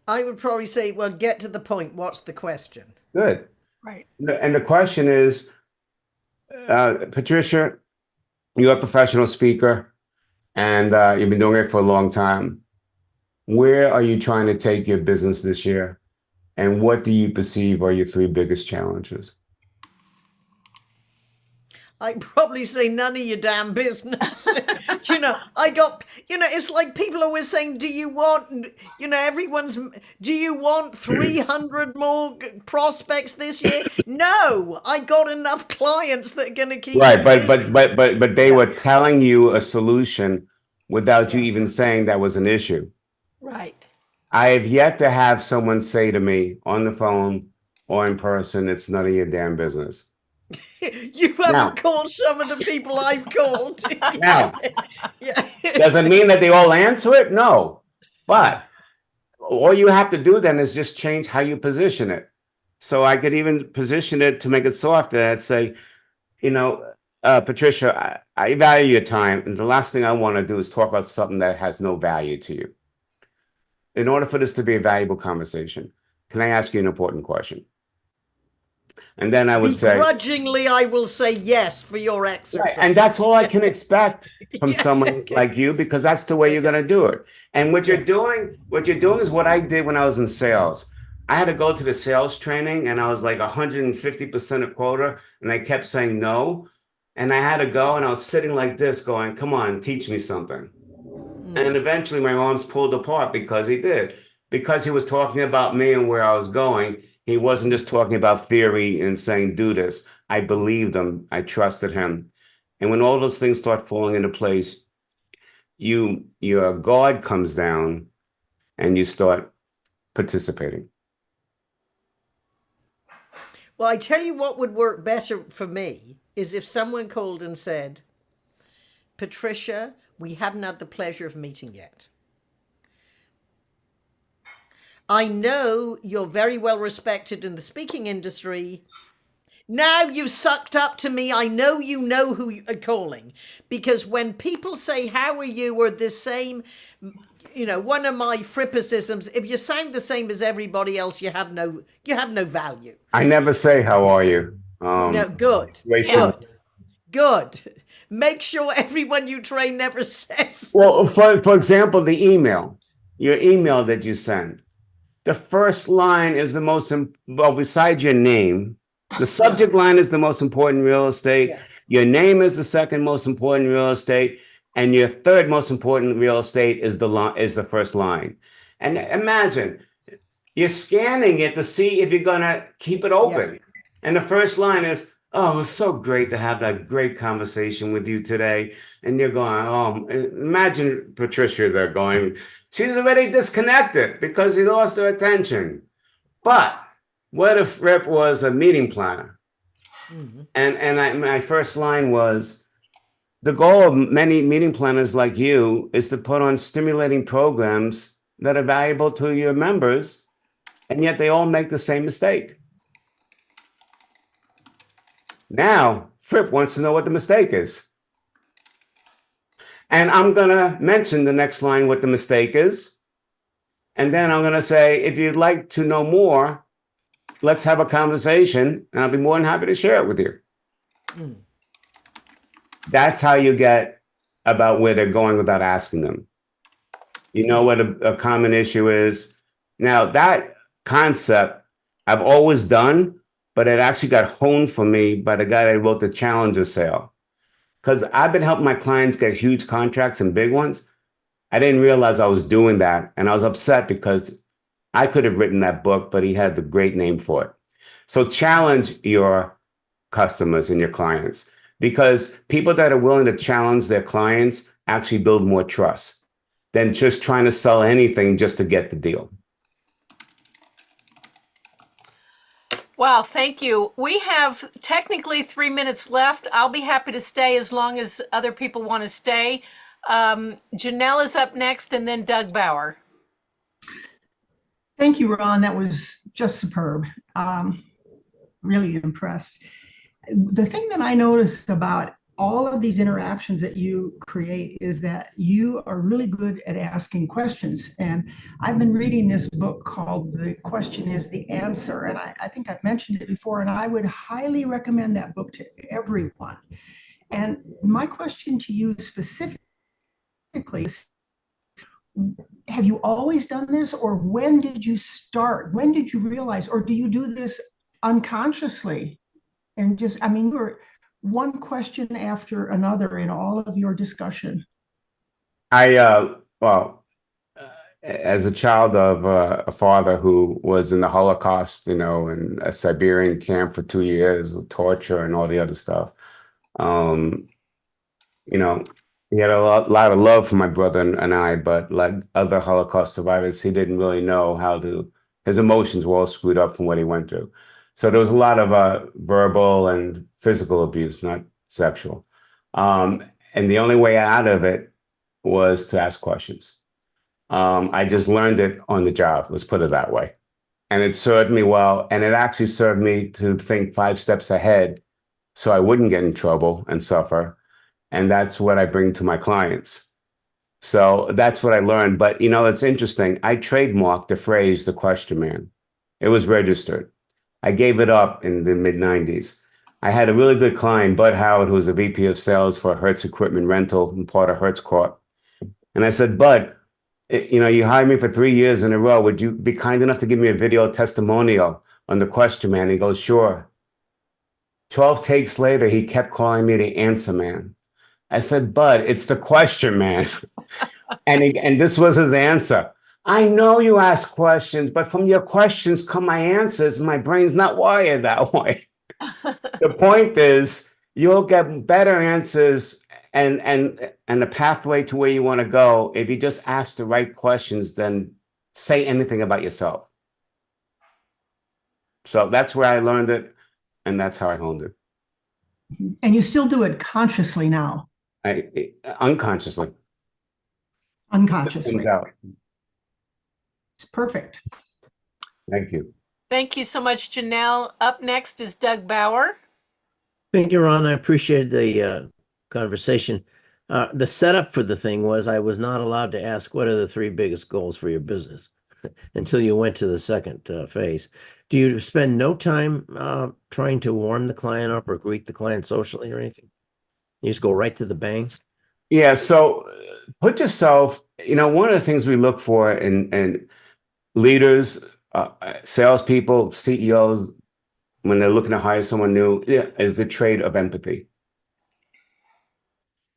A: I would probably say, well, get to the point. What's the question?
B: Good.
G: Right.
B: And the question is, Patricia, you're a professional speaker and you've been doing it for a long time. Where are you trying to take your business this year? And what do you perceive are your 3 biggest challenges?
A: I'd probably say none of your damn business. It's like people always saying, do you want, do you want 300 more prospects this year? No, I got enough clients that are going to keep
B: Right,
A: me
B: but
A: busy.
B: but they
A: Yeah.
B: were telling you a solution without you
A: Yeah.
B: even saying that was an issue.
G: Right.
B: I have yet to have someone say to me on the phone or in person, it's none of your damn business.
A: You
B: Now,
A: haven't called some of the people I've called. Yeah.
B: now,
A: Yeah.
B: does it mean that they all answer it? No.
A: Yeah.
B: But all you have to do then is just change how you position it. So I could even position it to make it softer. I'd say, Patricia, I value your time. And the last thing I want to do is talk about something that has no value to you. In order for this to be a valuable conversation, can I ask you an important question? And then I would say,
A: Begrudgingly, I will say yes for your
B: right,
A: exercise.
B: and that's all I can expect from
A: Yeah,
B: someone
A: okay.
B: like you, because that's the way you're going to do it. And what you're doing is what I did when I was in sales. I had to go to the sales training and I was like 150% a quota and I kept saying no. And I had to go and I was sitting like this going, come on, teach me something. And eventually my arms pulled apart because he did. Because he was talking about me and where I was going. He wasn't just talking about theory and saying, do this. I believed him. I trusted him. And when all those things start falling into place, your guard comes down and you start participating.
A: Well, I tell you what would work better for me is if someone called and said, Patricia, we haven't had the pleasure of meeting yet. I know you're very well respected in the speaking industry. Now you've sucked up to me. I know you know who you're calling. Because when people say, how are you, or the same, one of my frippicisms, if you sound the same as everybody else, you have no value.
B: I never say, how are you?
A: No, good.
B: Situation.
A: Good. Make sure everyone you train never says.
B: Well, for example, your email that you send, the first line is the most, besides your name, the subject line is the most important in real estate.
A: Yeah.
B: Your name is the second most important in real estate. And your third most important in real estate is the first line. And imagine you're scanning it to see if you're going to keep it open. Yeah. And the first line is, oh, it was so great to have that great conversation with you today. And you're going, oh, imagine Patricia, they're going, she's already disconnected because he lost her attention. But what if Rip was a meeting planner? Mm-hmm. And my first line was, the goal of many meeting planners like you is to put on stimulating programs that are valuable to your members, and yet they all make the same mistake. Now, Fripp wants to know what the mistake is. And I'm going to mention the next line what the mistake is. And then I'm going to say, if you'd like to know more, let's have a conversation, and I'll be more than happy to share it with you. Mm. That's how you get about where they're going without asking them. You know what a common issue is? Now, that concept I've always done, but it actually got honed for me by the guy that wrote the Challenger Sale. Because I've been helping my clients get huge contracts and big ones. I didn't realize I was doing that. And I was upset because I could have written that book, but he had the great name for it. So challenge your customers and your clients, because people that are willing to challenge their clients actually build more trust than just trying to sell anything just to get the deal.
G: Wow, thank you. We have technically 3 minutes left. I'll be happy to stay as long as other people want to stay. Janelle is up next, and then Doug Bauer.
H: Thank you, Ron. That was just superb. Really impressed. The thing that I noticed about all of these interactions that you create is that you are really good at asking questions. And I've been reading this book called The Question is the Answer. And I think I've mentioned it before, and I would highly recommend that book to everyone. And my question to you specifically is, have you always done this, or when did you start? When did you realize, or do you do this unconsciously? And just, I mean, one question after another in all of your discussion?
B: Well, as a child of a father who was in the Holocaust, in a Siberian camp for 2 years with torture and all the other stuff, you know, he had a lot of love for my brother and I, but like other Holocaust survivors, he didn't really know his emotions were all screwed up from what he went through. So there was a lot of verbal and physical abuse, not sexual. And the only way out of it was to ask questions. I just learned it on the job, let's put it that way. And it served me well. And it actually served me to think 5 steps ahead so I wouldn't get in trouble and suffer. And that's what I bring to my clients. So that's what I learned. But, it's interesting. I trademarked the phrase, the question man. It was registered. I gave it up in the mid-90s. I had a really good client, Bud Howard, who was a VP of sales for Hertz Equipment Rental and part of Hertz Corp. And I said, Bud, you hired me for 3 years in a row. Would you be kind enough to give me a video testimonial on the question man? He goes, sure. 12 takes later, he kept calling me the answer man. I said, Bud, it's the question man. and this was his answer. I know you ask questions, but from your questions come my answers. My brain's not wired that way. The point is, you'll get better answers and a pathway to where you want to go if you just ask the right questions than say anything about yourself. So that's where I learned it, and that's how I honed it.
H: And you still do it consciously now?
B: Unconsciously.
H: Unconsciously.
B: It comes out.
H: It's perfect.
B: Thank you.
G: Thank you so much, Janelle. Up next is Doug Bauer.
E: Thank you, Ron. I appreciate the conversation. The setup for the thing was I was not allowed to ask what are the 3 biggest goals for your business until you went to the second phase. Do you spend no time trying to warm the client up or greet the client socially or anything? You just go right to the bang?
B: Yeah. So put yourself, one of the things we look for in leaders, salespeople, CEOs, when they're looking to hire someone new, is the trait of empathy.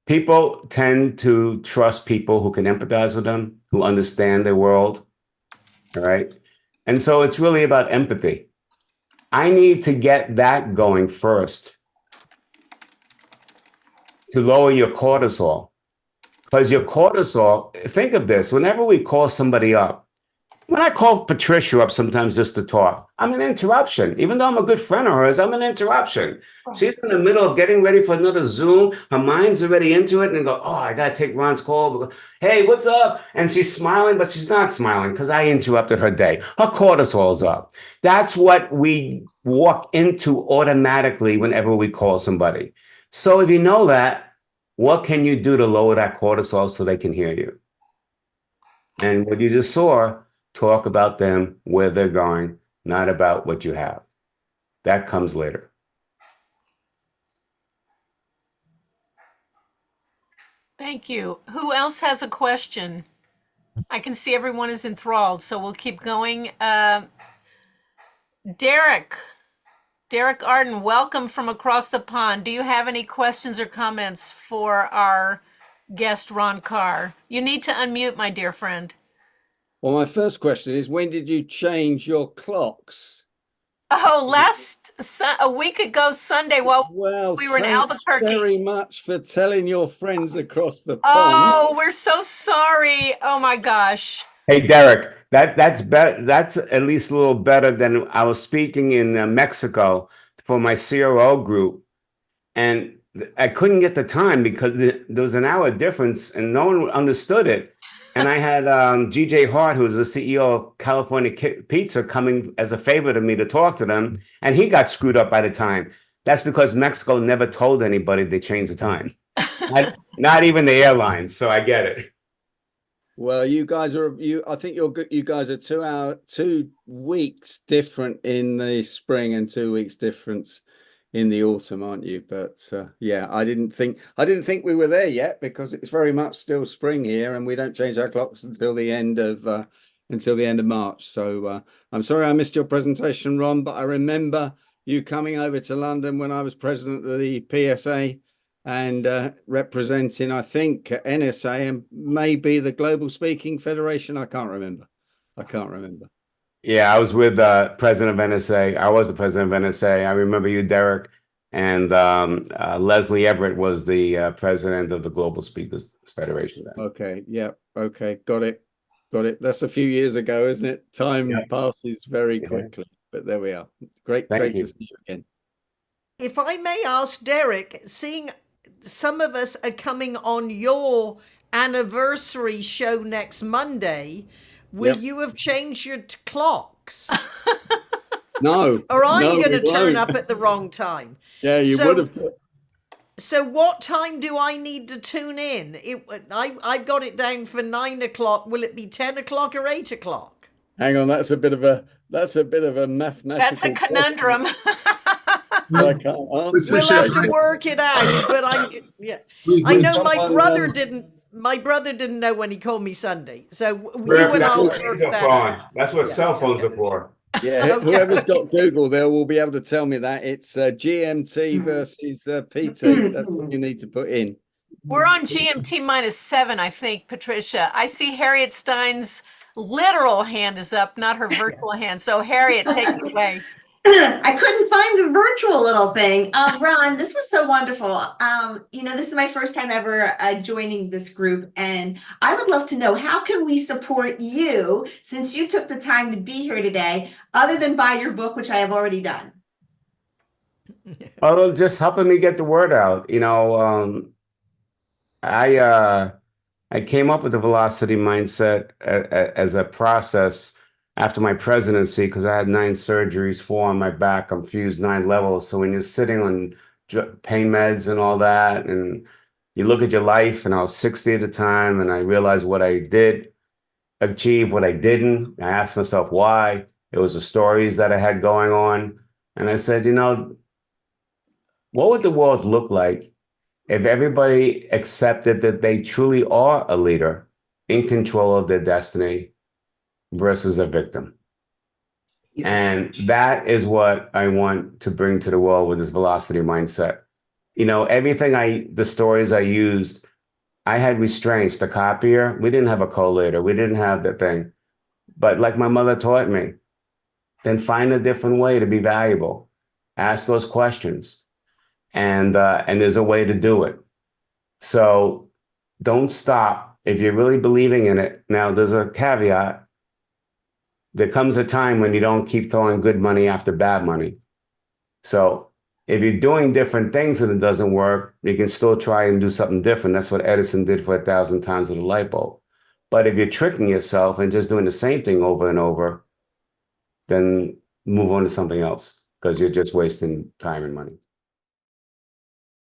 B: People tend to trust people who can empathize with them, who understand their world. All right. And so it's really about empathy. I need to get that going first to lower your cortisol. Because your cortisol, think of this, whenever we call somebody up, when I call Patricia up sometimes just to talk, I'm an interruption. Even though I'm a good friend of hers, I'm an interruption. She's in the middle of getting ready for another Zoom. Her mind's already into it and go, oh, I got to take Ron's call. Hey, what's up? And she's smiling, but she's not smiling because I interrupted her day. Her cortisol's up. That's what we walk into automatically whenever we call somebody. So if you know that, what can you do to lower that cortisol so they can hear you? And what you just saw, talk about them, where they're going, not about what you have. That comes later.
G: Thank you. Who else has a question? I can see everyone is enthralled, so we'll keep going. Derek Arden, welcome from across the pond. Do you have any questions or comments for our guest, Ron Karr? You need to unmute, my dear friend.
I: Well, my first question is, when did you change your clocks?
G: Oh, a week ago Sunday, while we were in Albuquerque.
I: Thanks very much for telling your friends across the pond.
G: Oh, we're so sorry. Oh my gosh.
B: Hey, Derek, that's better. That's at least a little better than I was speaking in Mexico for my CRO group, and I couldn't get the time because there was an hour difference, and no one understood it. And I had GJ Hart, who was the CEO of California Pizza, coming as a favor to me to talk to them, and he got screwed up by the time. That's because Mexico never told anybody they changed the time, not even the airlines. So I get it.
I: Well, you guys are I think you guys are 2 weeks different in the spring and 2 weeks difference in the autumn, aren't you? But yeah, I didn't think we were there yet because it's very much still spring here, and we don't change our clocks until the end of March. So I'm sorry I missed your presentation, Ron, but I remember you coming over to London when I was president of the PSA and representing, I think, NSA and maybe the Global Speaking Federation. I can't remember.
B: Yeah, I was with president of NSA. I was the president of NSA. I remember you, Derek, and Leslie Everett was the president of the Global Speakers Federation then.
I: Okay, yeah, okay, got it. That's a few years ago, isn't it? Time passes very quickly, but there we are. Great to see you again.
A: If I may ask Derek, seeing some of us are coming on your anniversary show next Monday, will you have changed your clocks?
I: No.
A: Or I'm
I: no,
A: going to
I: we
A: turn
I: won't.
A: up at the wrong time.
I: Yeah, you would have.
A: So what time do I need to tune in? I got it down for 9 o'clock. Will it be 10 o'clock or 8 o'clock?
I: Hang on, that's a bit of a mathematical.
G: That's a conundrum.
I: I can't answer.
A: We'll have to work it out. But I know my brother didn't know when he called me Sunday. So you and I'll work that out.
B: That's what cell phones are for.
I: Yeah, whoever's got Google there will be able to tell me that. It's GMT versus PT. That's what you need to put in.
G: We're on GMT -7, I think, Patricia. I see Harriet Stein's literal hand is up, not her virtual hand. So Harriet, take it away.
J: I couldn't find the virtual little thing. Ron, this was so wonderful. This is my first time ever joining this group, and I would love to know, how can we support you since you took the time to be here today, other than buy your book, which I have already done?
B: Well, just helping me get the word out. I came up with the velocity mindset as a process after my presidency, because I had 9 surgeries, 4 on my back. I'm fused 9 levels. So when you're sitting on pain meds and all that, and you look at your life, and I was 60 at the time, and I realized what I did achieve, what I didn't. I asked myself why. It was the stories that I had going on. And I said, what would the world look like if everybody accepted that they truly are a leader in control of their destiny versus a victim? And that is what I want to bring to the world with this velocity mindset. The stories I used, I had restraints. The copier, we didn't have a collator. We didn't have that thing. But like my mother taught me, then find a different way to be valuable. Ask those questions. And there's a way to do it. So don't stop if you're really believing in it. Now, there's a caveat. There comes a time when you don't keep throwing good money after bad money. So if you're doing different things and it doesn't work, you can still try and do something different. That's what Edison did for 1,000 times with a light bulb. But if you're tricking yourself and just doing the same thing over and over, then move on to something else, because you're just wasting time and money.